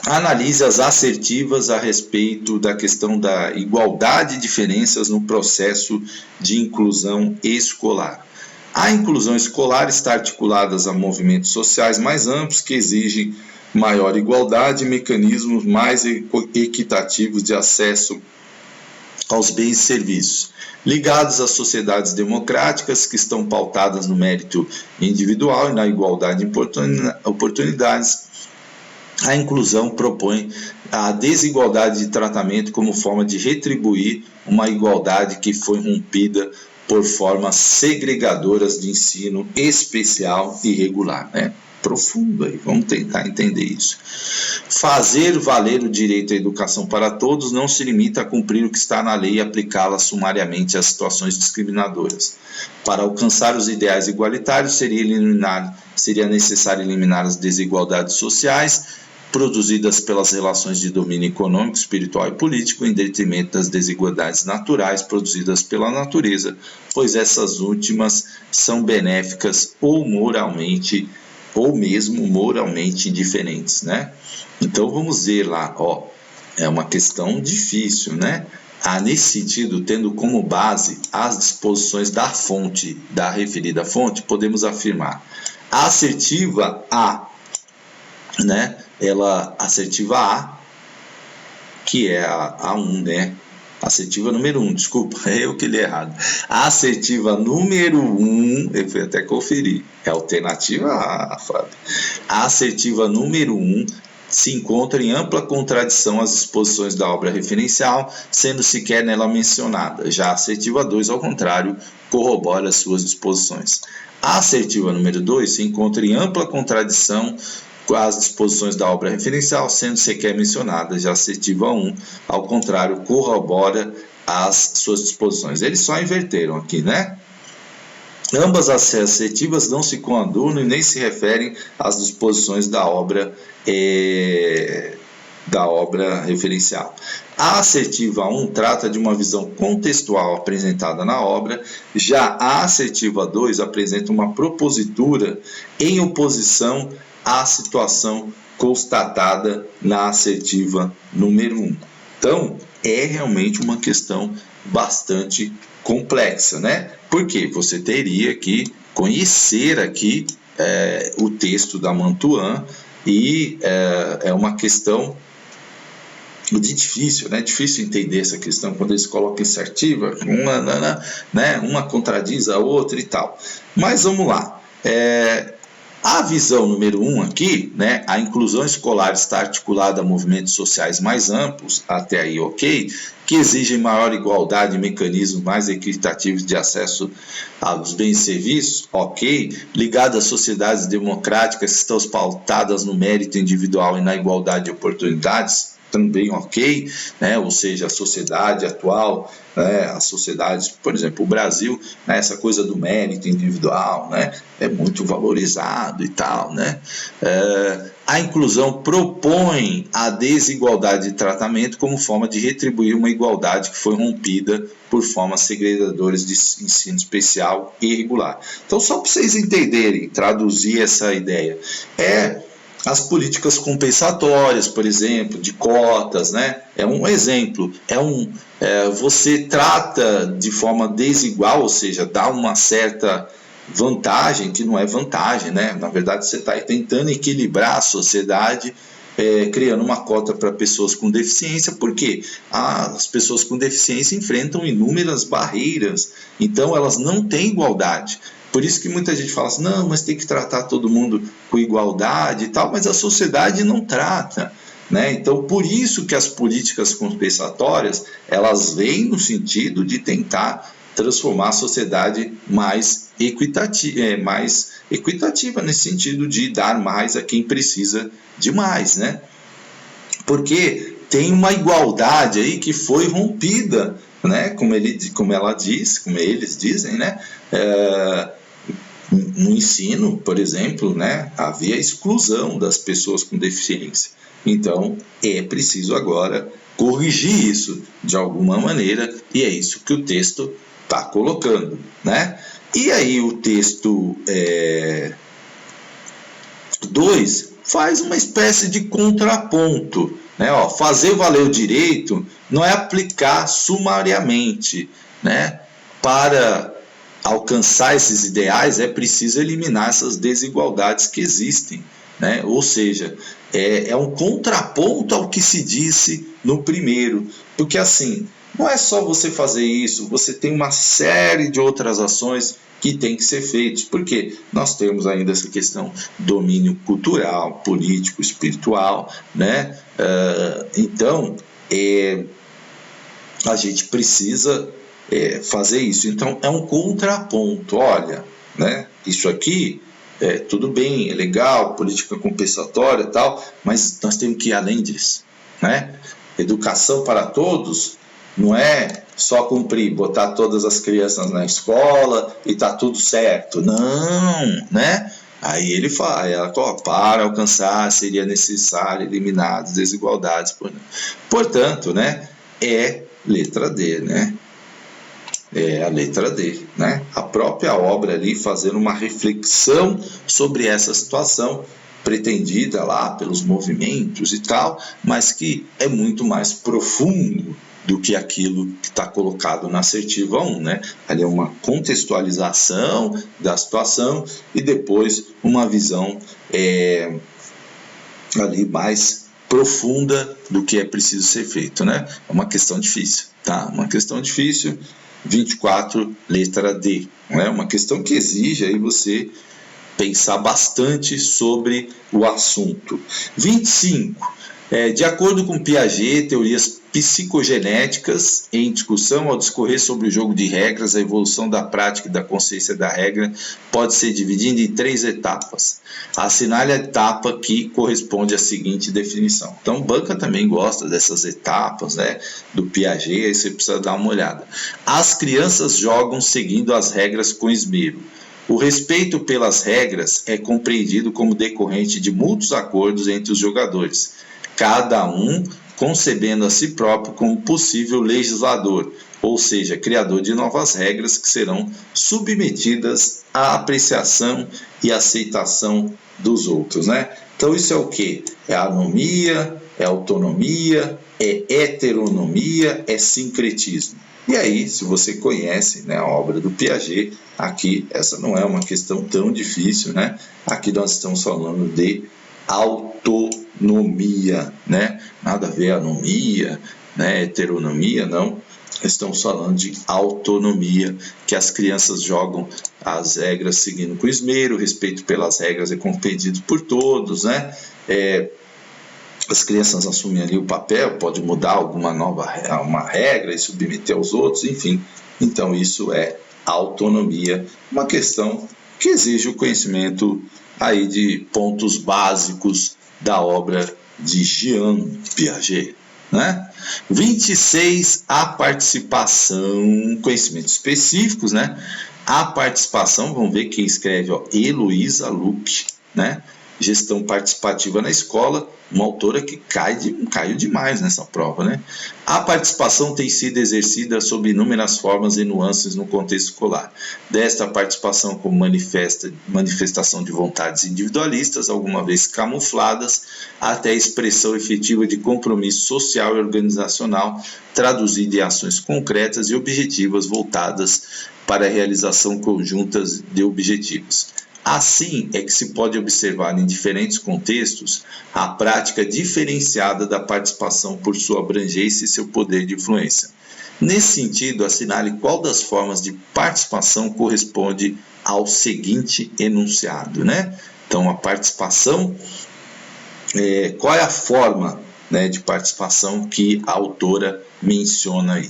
Analise as assertivas a respeito da questão da igualdade e diferenças no processo de inclusão escolar. A inclusão escolar está articulada a movimentos sociais mais amplos que exigem maior igualdade e mecanismos mais equitativos de acesso aos bens e serviços, ligados às sociedades democráticas que estão pautadas no mérito individual e na igualdade de oportunidades. A inclusão propõe a desigualdade de tratamento como forma de retribuir uma igualdade que foi rompida por formas segregadoras de ensino especial e regular, né? Profundo aí, vamos tentar entender isso. Fazer valer o direito à educação para todos não se limita a cumprir o que está na lei e aplicá-la sumariamente às situações discriminadoras. Para alcançar os ideais igualitários, seria necessário eliminar as desigualdades sociais produzidas pelas relações de domínio econômico, espiritual e político, em detrimento das desigualdades naturais produzidas pela natureza, pois essas últimas são benéficas ou mesmo moralmente indiferentes, né? Então vamos ver lá, ó, é uma questão difícil, né? Nesse sentido, tendo como base as disposições da fonte, da referida fonte, podemos afirmar a assertiva A, né? Assertiva A, que é a A1, né? Assertiva número 1, desculpa, eu que li errado. A assertiva número 1, eu fui até conferir, é a alternativa A, Fábio. A assertiva número 1 se encontra em ampla contradição às disposições da obra referencial, sendo sequer nela mencionada. Já a assertiva 2, ao contrário, corrobora as suas disposições. A assertiva número 2 se encontra em ampla contradição com as disposições da obra referencial, sendo sequer mencionada. Já a assertiva 1, ao contrário, corrobora as suas disposições. Eles só inverteram aqui, né? Ambas as assertivas não se coadunam e nem se referem às disposições da obra referencial. A assertiva 1 trata de uma visão contextual apresentada na obra, já a assertiva 2 apresenta uma propositura em oposição à situação constatada na assertiva número 1. Então, é realmente uma questão bastante complexa, né? Porque você teria que conhecer aqui o texto da Mantuan e é uma questão difícil, né? Difícil entender essa questão quando eles colocam assertiva, uma contradiz a outra e tal. Mas vamos lá. A visão número 1 aqui, né, a inclusão escolar está articulada a movimentos sociais mais amplos, até aí ok, que exigem maior igualdade e mecanismos mais equitativos de acesso aos bens e serviços, ok, ligado às sociedades democráticas que estão pautadas no mérito individual e na igualdade de oportunidades, também ok, né? Ou seja, a sociedade atual, né? As sociedades, por exemplo, o Brasil, né? Essa coisa do mérito individual, né? É muito valorizado e tal, né? A inclusão propõe a desigualdade de tratamento como forma de retribuir uma igualdade que foi rompida por formas segregadoras de ensino especial e irregular. Então, só para vocês entenderem, traduzir essa ideia, as políticas compensatórias, por exemplo, de cotas, né? É um exemplo. Você trata de forma desigual, ou seja, dá uma certa vantagem que não é vantagem, né? Na verdade, você está tentando equilibrar a sociedade, criando uma cota para pessoas com deficiência, porque as pessoas com deficiência enfrentam inúmeras barreiras, então elas não têm igualdade. Por isso que muita gente fala assim, não, mas tem que tratar todo mundo com igualdade e tal, mas a sociedade não trata, né? Então, por isso que as políticas compensatórias, elas vêm no sentido de tentar transformar a sociedade mais equitativa nesse sentido de dar mais a quem precisa de mais, né? Porque tem uma igualdade aí que foi rompida, né? Como eles dizem, né? No ensino, por exemplo, né? Havia exclusão das pessoas com deficiência. Então, é preciso agora corrigir isso de alguma maneira, e é isso que o texto está colocando, né? E aí o texto 2 faz uma espécie de contraponto, né? Fazer valer o direito não é aplicar sumariamente, né? Para alcançar esses ideais é preciso eliminar essas desigualdades que existem, né? Ou seja, é um contraponto ao que se disse no primeiro, porque assim, não é só você fazer isso, você tem uma série de outras ações que tem que ser feitas, porque nós temos ainda essa questão domínio cultural, político, espiritual, né? Então, a gente precisa fazer isso. Então, é um contraponto. Olha, né? Isso aqui, tudo bem, é legal, política compensatória e tal, mas nós temos que ir além disso, né? Educação para todos não é só cumprir, botar todas as crianças na escola e tá tudo certo. Não, né? Aí ele fala, para alcançar seria necessário eliminar as desigualdades. Portanto, né, é letra D, né? É a letra D, né? A própria obra ali fazendo uma reflexão sobre essa situação pretendida lá pelos movimentos e tal, mas que é muito mais profundo do que aquilo que está colocado na assertiva 1, né? Ali é uma contextualização da situação e depois uma visão ali mais profunda do que é preciso ser feito, né? É uma questão difícil, tá? Uma questão difícil, 24, letra D, né? Uma questão que exige aí você pensar bastante sobre o assunto. 25. De acordo com Piaget, teorias psicogenéticas em discussão ao discorrer sobre o jogo de regras, a evolução da prática e da consciência da regra pode ser dividida em 3 etapas. Assinale a etapa que corresponde à seguinte definição. Então, Banca também gosta dessas etapas, né, do Piaget, aí você precisa dar uma olhada. As crianças jogam seguindo as regras com esmero. O respeito pelas regras é compreendido como decorrente de mútuos acordos entre os jogadores, cada um concebendo a si próprio como possível legislador, ou seja, criador de novas regras que serão submetidas à apreciação e aceitação dos outros, né? Então isso é o quê? É anomia, é autonomia, é heteronomia, é sincretismo. E aí, se você conhece, né, a obra do Piaget, aqui essa não é uma questão tão difícil, né? Aqui nós estamos falando de autonomia, né? Nada a ver anomia, né? Heteronomia, não. Estamos falando de autonomia, que as crianças jogam as regras seguindo com esmero, o respeito pelas regras é compreendido por todos, né? As crianças assumem ali o papel, pode mudar uma regra e submeter aos outros, enfim. Então isso é autonomia, uma questão que exige o conhecimento aí de pontos básicos da obra de Jean Piaget, né? 26, a participação, conhecimentos específicos, né? A participação, vamos ver quem escreve, Heloísa Luque, né? Gestão participativa na escola, uma autora que caiu demais nessa prova, né? A participação tem sido exercida sob inúmeras formas e nuances no contexto escolar. Desta participação como manifestação de vontades individualistas, alguma vez camufladas, até a expressão efetiva de compromisso social e organizacional, traduzida em ações concretas e objetivas voltadas para a realização conjunta de objetivos. Assim é que se pode observar em diferentes contextos a prática diferenciada da participação por sua abrangência e seu poder de influência. Nesse sentido, assinale qual das formas de participação corresponde ao seguinte enunciado, né? Então, a participação, qual é a forma, né, de participação que a autora menciona aí?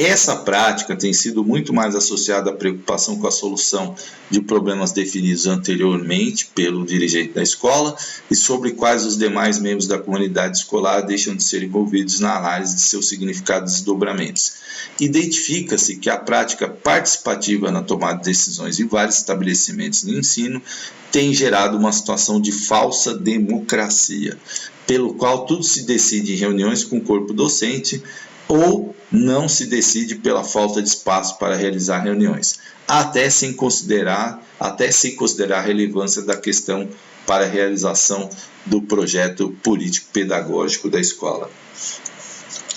Essa prática tem sido muito mais associada à preocupação com a solução de problemas definidos anteriormente pelo dirigente da escola e sobre quais os demais membros da comunidade escolar deixam de ser envolvidos na análise de seus significados e desdobramentos. Identifica-se que a prática participativa na tomada de decisões em vários estabelecimentos de ensino tem gerado uma situação de falsa democracia, pelo qual tudo se decide em reuniões com o corpo docente ou não se decide pela falta de espaço para realizar reuniões, até sem considerar a relevância da questão para a realização do projeto político-pedagógico da escola.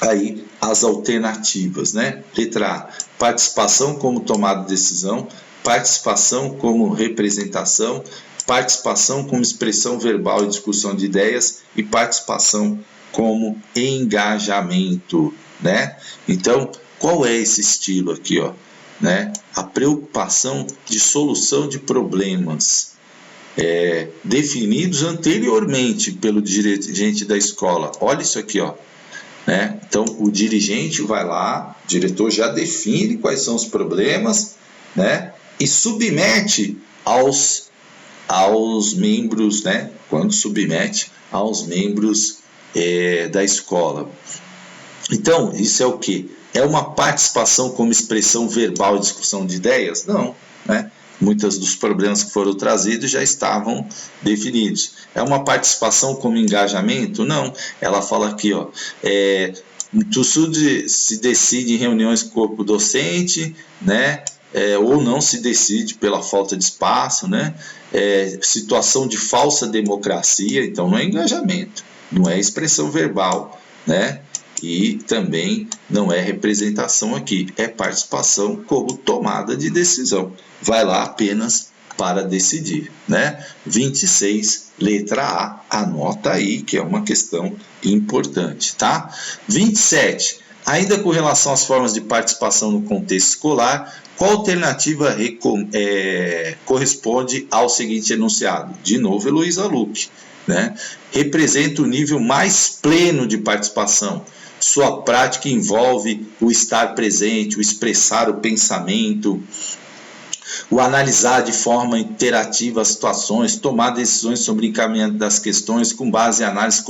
Aí, as alternativas, né? Letra A, participação como tomada de decisão, participação como representação, participação como expressão verbal e discussão de ideias e participação como engajamento, né? Então, qual é esse estilo aqui, ó, né? A preocupação de solução de problemas definidos anteriormente pelo dirigente da escola. Olha isso aqui, ó, né? Então, o dirigente vai lá, o diretor já define quais são os problemas, né? E submete aos membros, né? Quando submete aos membros da escola. Então, isso é o quê? É uma participação como expressão verbal e discussão de ideias? Não, né? Muitos dos problemas que foram trazidos já estavam definidos. É uma participação como engajamento? Não. Ela fala aqui, ó, tudo se decide em reuniões com o corpo docente, né? Ou não se decide pela falta de espaço, né? Situação de falsa democracia, então não é engajamento, não é expressão verbal, né? E também não é representação aqui, é participação como tomada de decisão. Vai lá apenas para decidir, né? 26, letra A, anota aí que é uma questão importante, tá? 27, ainda com relação às formas de participação no contexto escolar, qual alternativa corresponde ao seguinte enunciado? De novo, Heloísa Luque, né? Representa o nível mais pleno de participação. Sua prática envolve o estar presente, o expressar o pensamento, o analisar de forma interativa as situações, tomar decisões sobre encaminhamento das questões com base em análises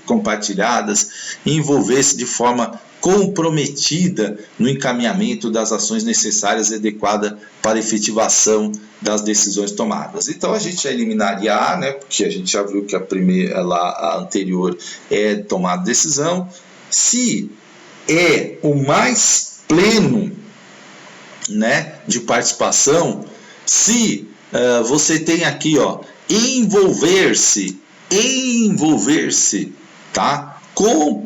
compartilhadas, envolver-se de forma comprometida no encaminhamento das ações necessárias e adequadas para a efetivação das decisões tomadas. Então a gente já eliminaria A, né, porque a gente já viu que a anterior é tomar decisão. Se é o mais pleno, né, de participação, se você tem aqui, ó, envolver-se, tá?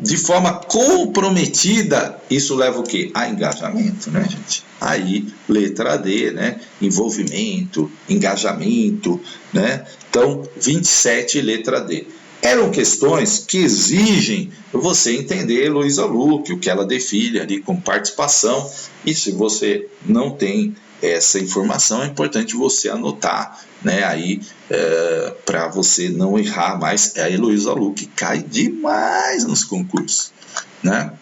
De forma comprometida, isso leva o quê? A engajamento, né, gente? Aí, letra D, né? Envolvimento, engajamento, né? Então, 27, letra D. Eram questões que exigem você entender Heloísa Luque, o que ela define ali com participação, e se você não tem essa informação, é importante você anotar, né, aí para você não errar mais. A Heloísa Luque cai demais nos concursos, né?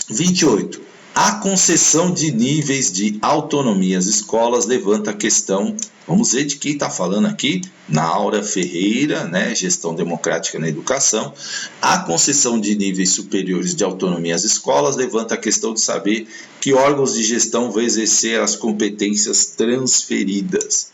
28. A concessão de níveis de autonomia às escolas levanta a questão, vamos ver de quem está falando aqui, Naura Ferreira, né, Gestão Democrática na Educação. A concessão de níveis superiores de autonomia às escolas levanta a questão de saber que órgãos de gestão vão exercer as competências transferidas.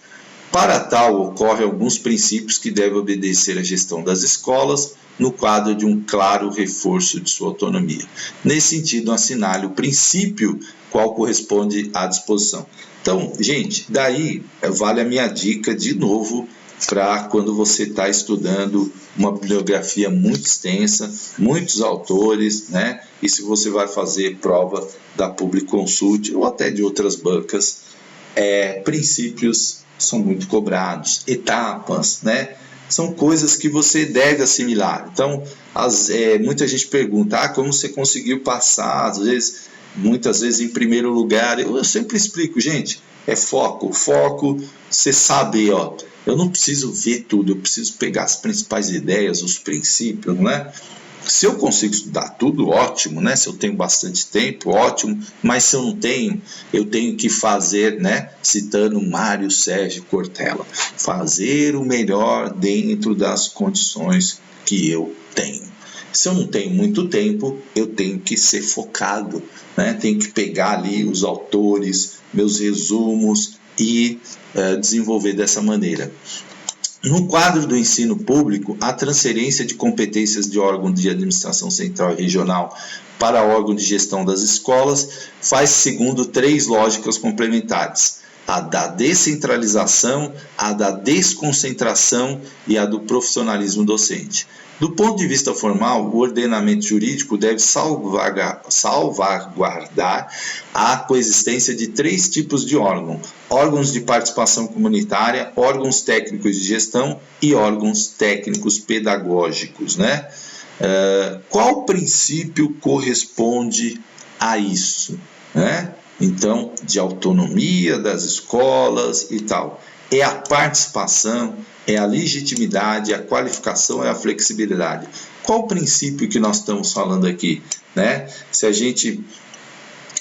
Para tal, ocorrem alguns princípios que devem obedecer à gestão das escolas, no quadro de um claro reforço de sua autonomia. Nesse sentido, assinale o princípio qual corresponde à disposição. Então, gente, daí vale a minha dica de novo para quando você está estudando uma bibliografia muito extensa, muitos autores, né? E se você vai fazer prova da Public Consult ou até de outras bancas, princípios são muito cobrados, etapas, né? São coisas que você deve assimilar. Então, muita gente pergunta, como você conseguiu passar, muitas vezes em primeiro lugar. Eu sempre explico, gente, é foco, você sabe, ó, eu não preciso ver tudo, eu preciso pegar as principais ideias, os princípios, né? Se eu consigo estudar tudo, ótimo, né? Se eu tenho bastante tempo, ótimo. Mas se eu não tenho, eu tenho que fazer, né? Citando Mário Sérgio Cortella, fazer o melhor dentro das condições que eu tenho. Se eu não tenho muito tempo, eu tenho que ser focado, né? Tenho que pegar ali os autores, meus resumos e desenvolver dessa maneira. No quadro do ensino público, a transferência de competências de órgão de administração central e regional para órgão de gestão das escolas faz-se segundo 3 lógicas complementares: a da descentralização, a da desconcentração e a do profissionalismo docente. Do ponto de vista formal, o ordenamento jurídico deve salvaguardar a coexistência de 3 tipos de órgão: órgãos de participação comunitária, órgãos técnicos de gestão e órgãos técnicos pedagógicos, né? Qual princípio corresponde a isso, né? Então, de autonomia das escolas e tal. É a participação, é a legitimidade, é a qualificação, é a flexibilidade. Qual o princípio que nós estamos falando aqui, né? Se a gente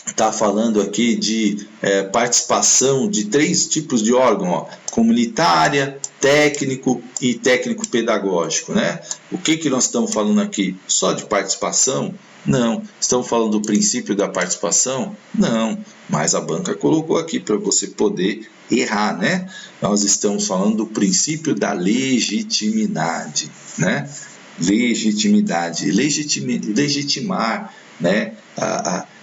está falando aqui de participação de 3 tipos de órgão, ó, comunitária, técnico e técnico pedagógico, né? O que nós estamos falando aqui? Só de participação? Não. Estamos falando do princípio da participação? Não. Mas a banca colocou aqui para você poder errar, né? Nós estamos falando do princípio da legitimidade, né? Legitimar, né?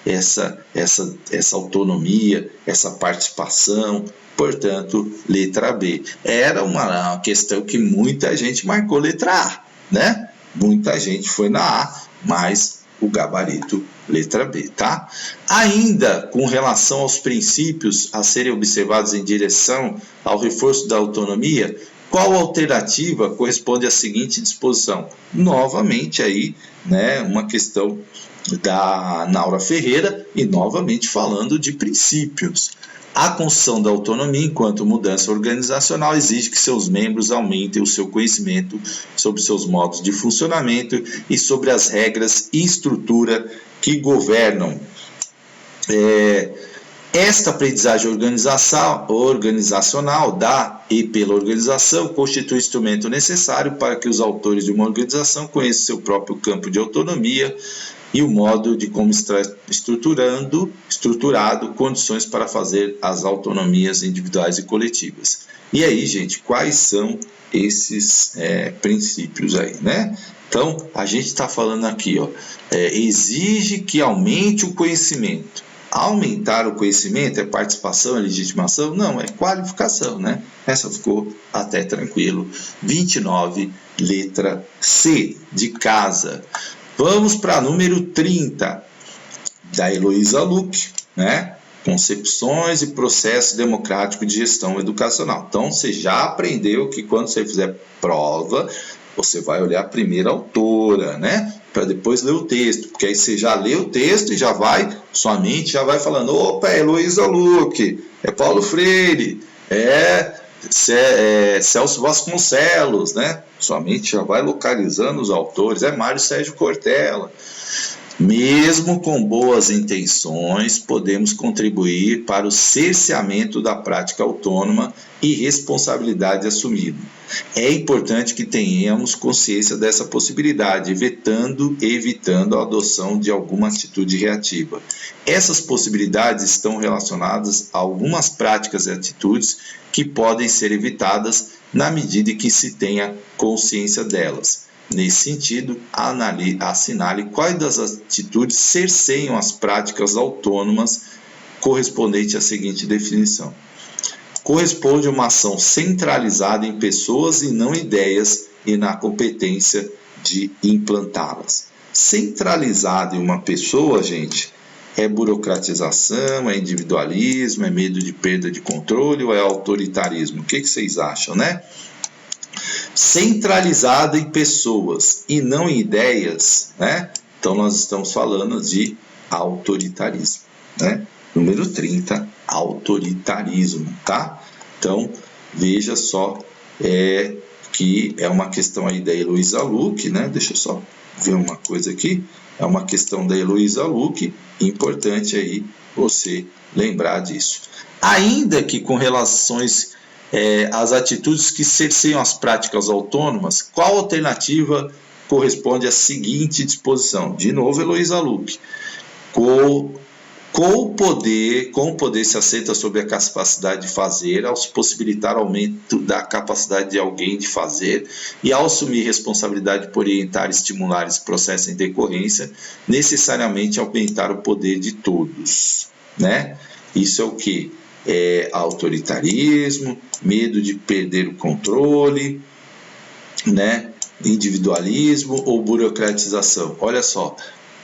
Essa autonomia, essa participação. Portanto, letra B. Era uma questão que muita gente marcou letra A, né? Muita gente foi na A, mas o gabarito letra B, tá? Ainda com relação aos princípios a serem observados em direção ao reforço da autonomia, qual alternativa corresponde à seguinte disposição? Novamente aí, né, uma questão da Naura Ferreira e novamente falando de princípios. A construção da autonomia enquanto mudança organizacional exige que seus membros aumentem o seu conhecimento sobre seus modos de funcionamento e sobre as regras e estrutura que governam. Esta aprendizagem organizacional da e pela organização constitui o instrumento necessário para que os autores de uma organização conheçam seu próprio campo de autonomia e o modo de como está estruturado condições para fazer as autonomias individuais e coletivas. E aí, gente, quais são esses princípios aí, né? Então, a gente está falando aqui, ó, exige que aumente o conhecimento. Aumentar o conhecimento é participação, é legitimação? Não, é qualificação, né? Essa ficou até tranquilo. 29, letra C, de casa. Vamos para número 30, da Heloísa Luque, né? Concepções e processo democrático de gestão educacional. Então, você já aprendeu que quando você fizer prova, você vai olhar a primeira autora, né? Para depois ler o texto, porque aí você já lê o texto e já vai, sua mente já vai falando, opa, é Heloísa Luque, é Paulo Freire, Celso Vasconcelos, né? Sua mente já vai localizando os autores, é Mário Sérgio Cortella. Mesmo com boas intenções, podemos contribuir para o cerceamento da prática autônoma e responsabilidade assumida. É importante que tenhamos consciência dessa possibilidade, evitando a adoção de alguma atitude reativa. Essas possibilidades estão relacionadas a algumas práticas e atitudes que podem ser evitadas na medida em que se tenha consciência delas. Nesse sentido, assinale quais das atitudes cerceiam as práticas autônomas correspondente à seguinte definição. Corresponde a uma ação centralizada em pessoas e não ideias e na competência de implantá-las. Centralizado em uma pessoa, gente, é burocratização, é individualismo, é medo de perda de controle ou é autoritarismo? O que vocês acham, né? Centralizado em pessoas e não em ideias, né? Então nós estamos falando de autoritarismo, né? Número 30, autoritarismo, tá? Então, veja só que é uma questão aí da Heloísa Luque, né? Deixa eu só ver uma coisa aqui. É uma questão da Heloísa Luque, importante aí você lembrar disso. Ainda que com relações às atitudes que cerceiam as práticas autônomas, qual alternativa corresponde à seguinte disposição? De novo, Heloísa Luque. Com o poder se assenta sobre a capacidade de fazer, ao se possibilitar aumento da capacidade de alguém de fazer e ao assumir responsabilidade por orientar, estimular esse processo em decorrência, necessariamente aumentar o poder de todos, né? Isso é o que? É autoritarismo, medo de perder o controle, né? Individualismo ou burocratização. Olha só.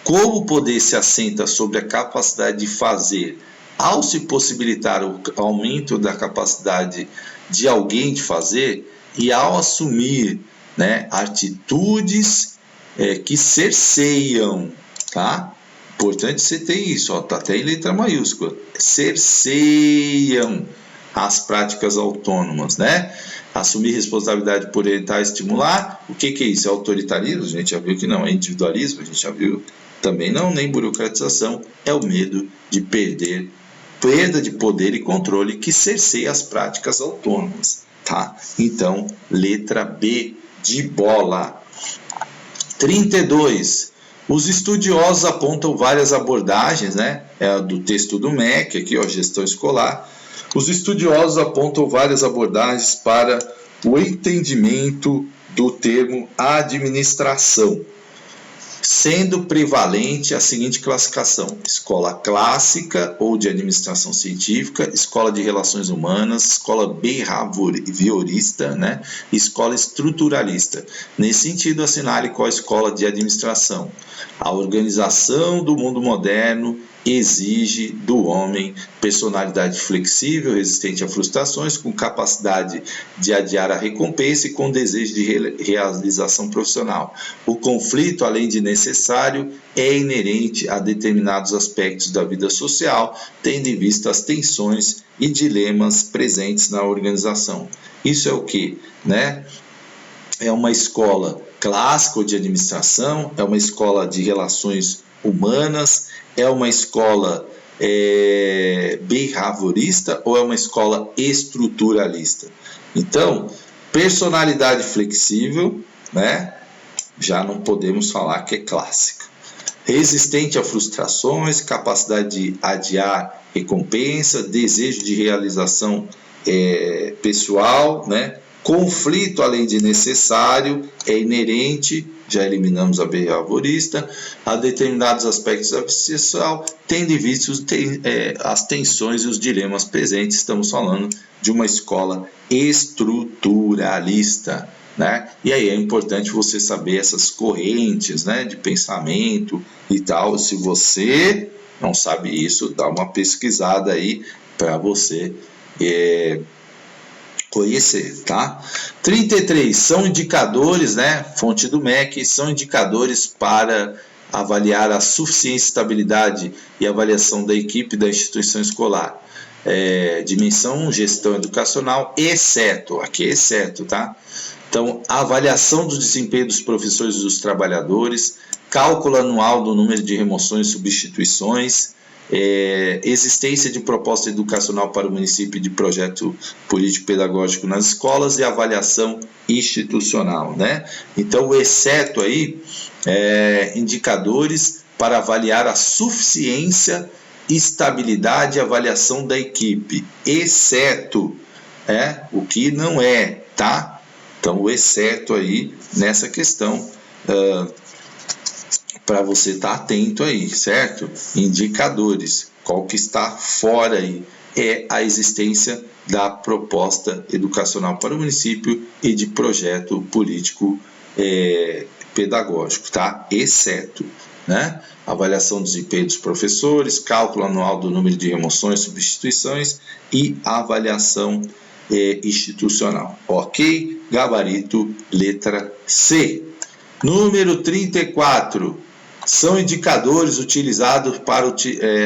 Como o poder se assenta sobre a capacidade de fazer, ao se possibilitar o aumento da capacidade de alguém de fazer e ao assumir, né, atitudes que cerceiam, tá? Importante você ter isso, ó, tá até em letra maiúscula. Cerceiam as práticas autônomas, né? Assumir responsabilidade por orientar e estimular. O que é isso? É autoritarismo? A gente já viu que não. É individualismo? A gente já viu também não. Nem burocratização. É o medo de perda de poder e controle que cerceia as práticas autônomas, tá? Então, letra B de bola. 32. Os estudiosos apontam várias abordagens, né? É do texto do MEC, aqui, ó, gestão escolar. Os estudiosos apontam várias abordagens para o entendimento do termo administração, sendo prevalente a seguinte classificação: escola clássica ou de administração científica, escola de relações humanas, escola behaviorista, né? Escola estruturalista. Nesse sentido, assinale qual a escola de administração. A organização do mundo moderno exige do homem personalidade flexível, resistente a frustrações, com capacidade de adiar a recompensa e com desejo de realização profissional. O conflito, além de necessário, é inerente a determinados aspectos da vida social, tendo em vista as tensões e dilemas presentes na organização. Isso é o que, né? É uma escola clássica ou de administração, é uma escola de relações humanas, é uma escola behaviorista ou é uma escola estruturalista? Então, personalidade flexível, né? Já não podemos falar que é clássica. Resistente a frustrações, capacidade de adiar recompensa, desejo de realização pessoal, né? Conflito, além de necessário, é inerente, já eliminamos a behaviorista, a determinados aspectos da vida social, tendo em vista as tensões e os dilemas presentes. Estamos falando de uma escola estruturalista, né? E aí é importante você saber essas correntes, né, de pensamento e tal. Se você não sabe isso, dá uma pesquisada aí para você conhecer, tá? 33, são indicadores, né? Fonte do MEC, são indicadores para avaliar a suficiência, estabilidade e avaliação da equipe da instituição escolar. Dimensão, gestão educacional, exceto, aqui é exceto, tá? Então, a avaliação do desempenho dos professores e dos trabalhadores, cálculo anual do número de remoções e substituições, existência de proposta educacional para o município de projeto político-pedagógico nas escolas e avaliação institucional, né? Então, o exceto aí, indicadores para avaliar a suficiência, estabilidade e avaliação da equipe, exceto o que não é, tá? Então, o exceto aí nessa questão, para você estar atento aí, certo? Indicadores, qual que está fora aí é a existência da proposta educacional para o município e de projeto político pedagógico, tá? Exceto, né? Avaliação do desempenho dos professores, cálculo anual do número de remoções, substituições e avaliação institucional. Ok? Gabarito, letra C. Número 34. São indicadores utilizados para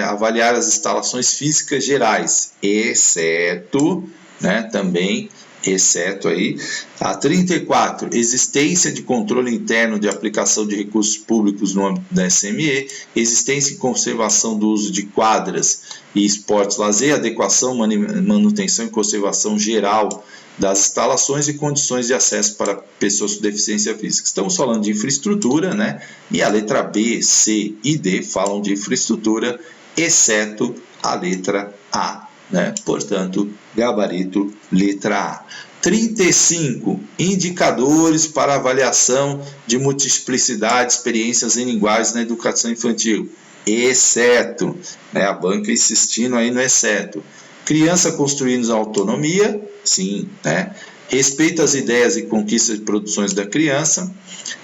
avaliar as instalações físicas gerais, exceto, né, também exceto aí. A 34, existência de controle interno de aplicação de recursos públicos no âmbito da SME, existência e conservação do uso de quadras e esportes lazer, adequação, manutenção e conservação geral das instalações e condições de acesso para pessoas com deficiência física. Estamos falando de infraestrutura, né? E a letra B, C e D falam de infraestrutura, exceto a letra A, né? Portanto, gabarito letra A. 35. Indicadores para avaliação de multiplicidade, experiências em linguagens na educação infantil, exceto, né? A banca insistindo aí no exceto. Criança construindo autonomia, sim, né? Respeito às ideias e conquistas de produções da criança.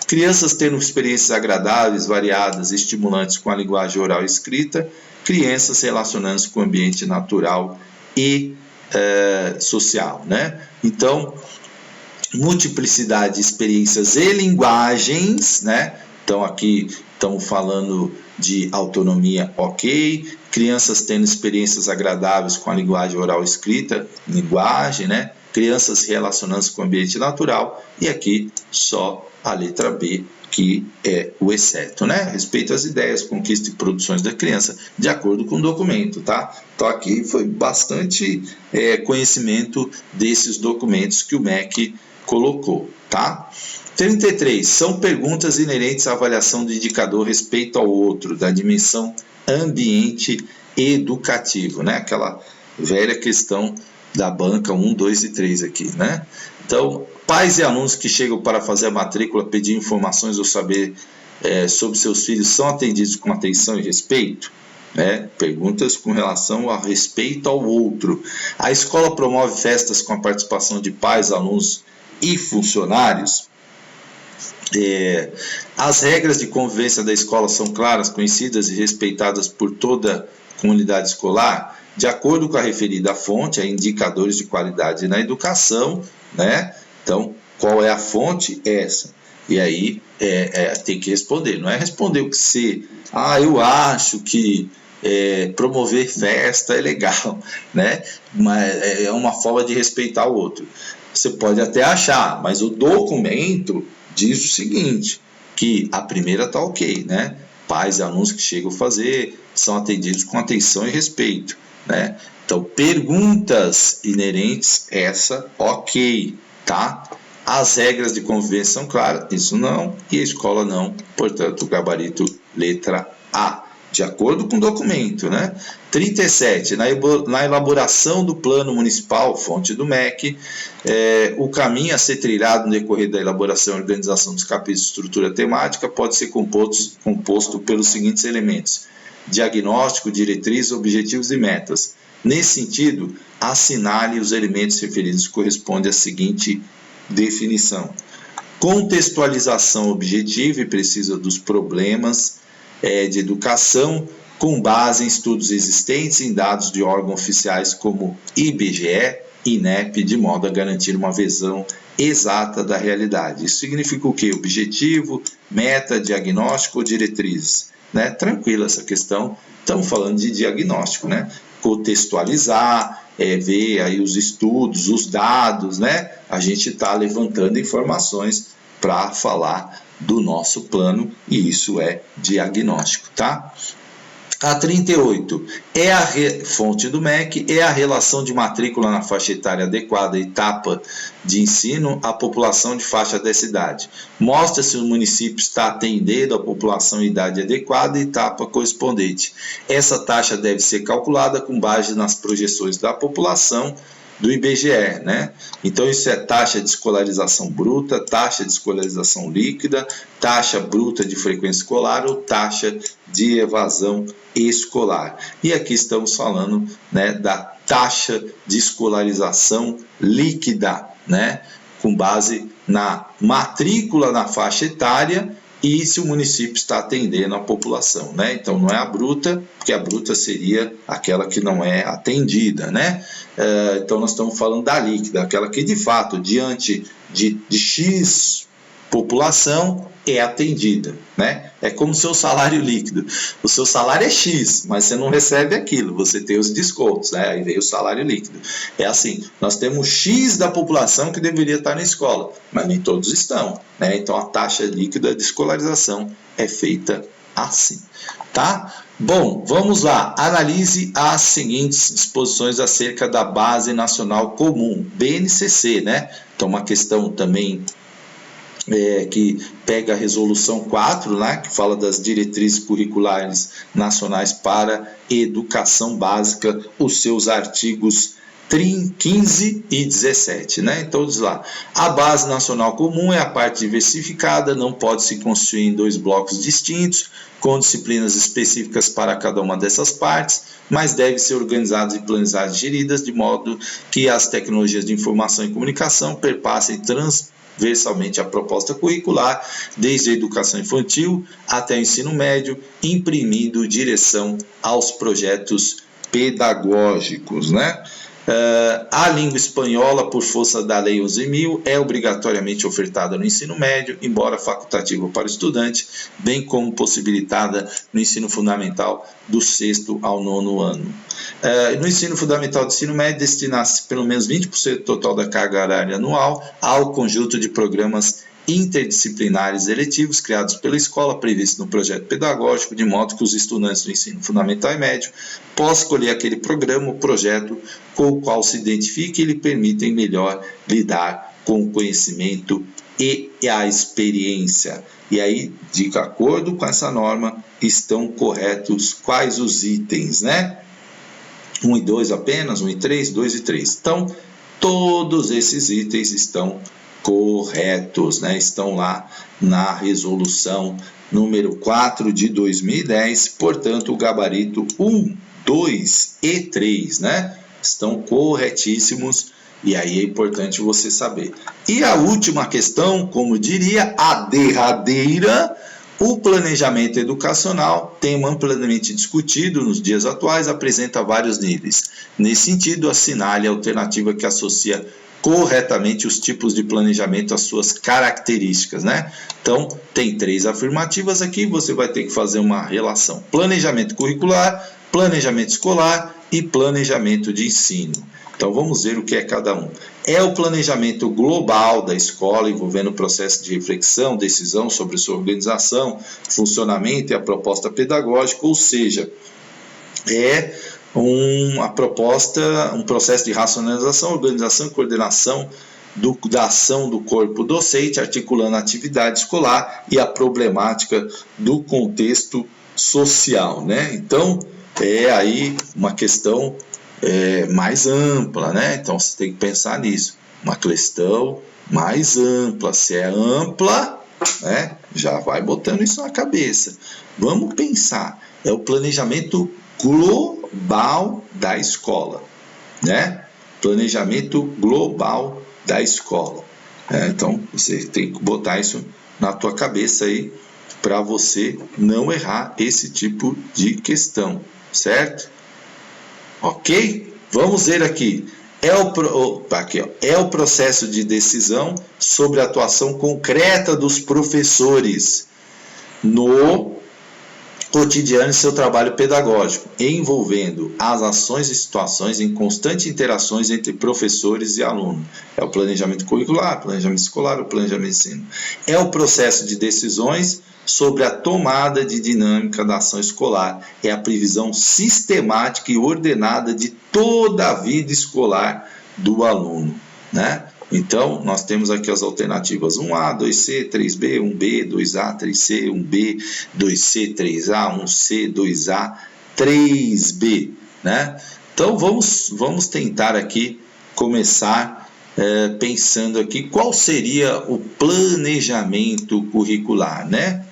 Crianças tendo experiências agradáveis, variadas e estimulantes com a linguagem oral e escrita. Crianças relacionando-se com o ambiente natural e social, né? Então, multiplicidade de experiências e linguagens, né? Então, aqui estamos falando de autonomia, ok. Crianças tendo experiências agradáveis com a linguagem oral e escrita, linguagem, né? Crianças relacionando-se com o ambiente natural, e aqui só a letra B, que é o exceto, né? Respeito às ideias, conquista e produções da criança, de acordo com o documento, tá? Então aqui foi bastante conhecimento desses documentos que o MEC colocou, tá? 33. São perguntas inerentes à avaliação do indicador respeito ao outro, da dimensão ambiente educativo, né? Aquela velha questão da banca 1, 2 e 3 aqui, né? Então, pais e alunos que chegam para fazer a matrícula, pedir informações ou saber sobre seus filhos são atendidos com atenção e respeito? Né? Perguntas com relação ao respeito ao outro. A escola promove festas com a participação de pais, alunos e funcionários? As regras de convivência da escola são claras, conhecidas e respeitadas por toda a comunidade escolar? De acordo com a referida fonte, há indicadores de qualidade na educação, né? Então, qual é a fonte? Essa. E aí tem que responder. Não é responder o que você... eu acho que promover festa é legal, né? Mas é uma forma de respeitar o outro. Você pode até achar, mas o documento diz o seguinte, que a primeira está ok, né? Pais e alunos que chegam a fazer são atendidos com atenção e respeito, né? Então, perguntas inerentes, essa, ok, tá? As regras de convivência são claras, isso não, e a escola não, portanto, o gabarito letra A, de acordo com o documento, né? 37, na elaboração do plano municipal, fonte do MEC, o caminho a ser trilhado no decorrer da elaboração e organização dos capítulos de estrutura temática pode ser composto pelos seguintes elementos: diagnóstico, diretrizes, objetivos e metas. Nesse sentido, assinale os elementos referidos que correspondem à seguinte definição: contextualização objetiva e precisa dos problemas de educação com base em estudos existentes em dados de órgãos oficiais como IBGE, INEP, de modo a garantir uma visão exata da realidade. Isso significa o quê? Objetivo, meta, diagnóstico ou diretrizes? Né? Tranquila essa questão, estamos falando de diagnóstico, né? Contextualizar, ver aí os estudos, os dados, né? A gente está levantando informações para falar do nosso plano, e isso é diagnóstico, tá? A 38, fonte do MEC, é a relação de matrícula na faixa etária adequada, etapa de ensino, à população de faixa dessa idade. Mostra se o município está atendendo a população em idade adequada e etapa correspondente. Essa taxa deve ser calculada com base nas projeções da população do IBGE, né? Então isso é taxa de escolarização bruta, taxa de escolarização líquida, taxa bruta de frequência escolar ou taxa de evasão escolar. E aqui estamos falando, né, da taxa de escolarização líquida, né, com base na matrícula na faixa etária e se o município está atendendo a população, né? Então não é a bruta, porque a bruta seria aquela que não é atendida, né? Então nós estamos falando da líquida, aquela que de fato, diante de X população é atendida, né? É como o seu salário líquido. O seu salário é X, mas você não recebe aquilo, você tem os descontos, né? Aí vem o salário líquido. É assim, nós temos X da população que deveria estar na escola, mas nem todos estão, né? Então a taxa líquida de escolarização é feita assim, tá? Bom, vamos lá. Analise as seguintes disposições acerca da Base Nacional Comum, BNCC, né? Então uma questão também que pega a resolução 4, né, que fala das diretrizes curriculares nacionais para educação básica, os seus artigos 15 e 17, né? Então diz lá, a base nacional comum é a parte diversificada, não pode se construir em dois blocos distintos, com disciplinas específicas para cada uma dessas partes, mas deve ser organizadas e planejadas e geridas de modo que as tecnologias de informação e comunicação perpassem transversalmente a proposta curricular, desde a educação infantil até o ensino médio, imprimindo direção aos projetos pedagógicos, né? A língua espanhola, por força da Lei 11.000, é obrigatoriamente ofertada no ensino médio, embora facultativa para o estudante, bem como possibilitada no ensino fundamental do 6º ao 9º ano. No ensino fundamental do ensino médio, destina-se pelo menos 20% do total da carga horária anual ao conjunto de programas interdisciplinares eletivos criados pela escola, previsto no projeto pedagógico, de modo que os estudantes do ensino fundamental e médio possam escolher aquele programa ou projeto com o qual se identifique e lhe permitem melhor lidar com o conhecimento e a experiência. E aí, de acordo com essa norma, estão corretos quais os itens, né? 1 e 2 apenas, 1 e 3, 2 e 3. Então, todos esses itens estão corretos, né? Estão lá na resolução número 4 de 2010, portanto, o gabarito 1, 2 e 3, né? Estão corretíssimos, e aí é importante você saber. E a última questão, como diria, a derradeira, o planejamento educacional, tema amplamente discutido nos dias atuais, apresenta vários níveis. Nesse sentido, assinale a alternativa que associa corretamente os tipos de planejamento às suas características, né? Então, tem 3 afirmativas aqui, você vai ter que fazer uma relação: planejamento curricular, planejamento escolar e planejamento de ensino. Então, vamos ver o que é cada um. É o planejamento global da escola, envolvendo o processo de reflexão, decisão sobre sua organização, funcionamento e a proposta pedagógica, ou seja, é uma proposta, um processo de racionalização, organização e coordenação da ação do corpo docente, articulando a atividade escolar e a problemática do contexto social, né? Então, é aí uma questão mais ampla, né? Então, você tem que pensar nisso. Uma questão mais ampla. Se é ampla, né, já vai botando isso na cabeça. Vamos pensar. É o planejamento global da escola, né? Planejamento global da escola. Então, você tem que botar isso na tua cabeça aí para você não errar esse tipo de questão, certo? Ok? Vamos ver aqui. É o processo de decisão sobre a atuação concreta dos professores no cotidiano de seu trabalho pedagógico, envolvendo as ações e situações em constante interações entre professores e alunos. É o planejamento curricular, planejamento escolar, o planejamento de ensino. É o processo de decisões sobre a tomada de dinâmica da ação escolar. É a previsão sistemática e ordenada de toda a vida escolar do aluno, né? Então, nós temos aqui as alternativas 1A, 2C, 3B, 1B, 2A, 3C, 1B, 2C, 3A, 1C, 2A, 3B, né? Então, vamos tentar aqui começar pensando aqui qual seria o planejamento curricular, né?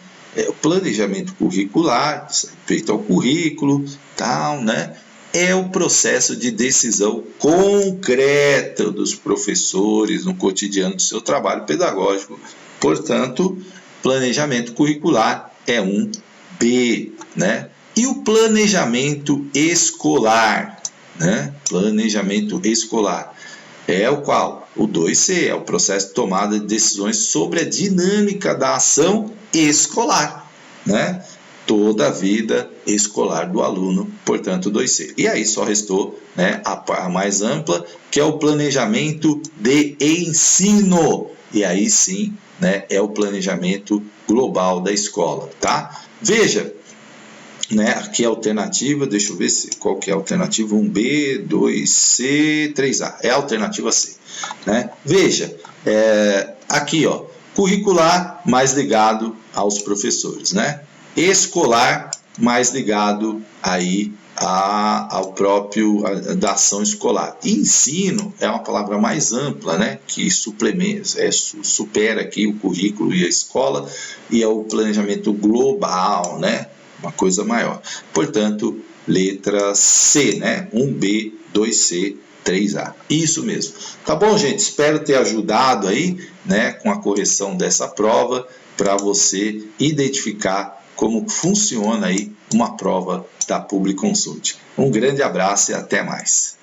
O planejamento curricular, feito ao currículo, tal, né? É o processo de decisão concreta dos professores no cotidiano do seu trabalho pedagógico. Portanto, planejamento curricular é um B, né? E o planejamento escolar, né? Planejamento escolar. é o qual? O 2C, é o processo de tomada de decisões sobre a dinâmica da ação escolar, né? Toda a vida escolar do aluno, portanto, 2C. E aí só restou, né, a mais ampla, que é o planejamento de ensino. E aí sim, né, é o planejamento global da escola, tá? Veja, né, aqui é a alternativa, deixa eu ver qual que é a alternativa, 1B, 2C, 3A, é a alternativa C, né? Veja, aqui, ó, curricular mais ligado aos professores, né? Escolar mais ligado aí ao próprio da ação escolar. Ensino é uma palavra mais ampla, né, que suplementa, supera aqui o currículo e a escola, e é o planejamento global, né, uma coisa maior. Portanto, letra C, né, 1B, 2C, 3A. Isso mesmo. Tá bom, gente? Espero ter ajudado aí, né, com a correção dessa prova, para você identificar como funciona aí uma prova da Publiconsult. Um grande abraço e até mais.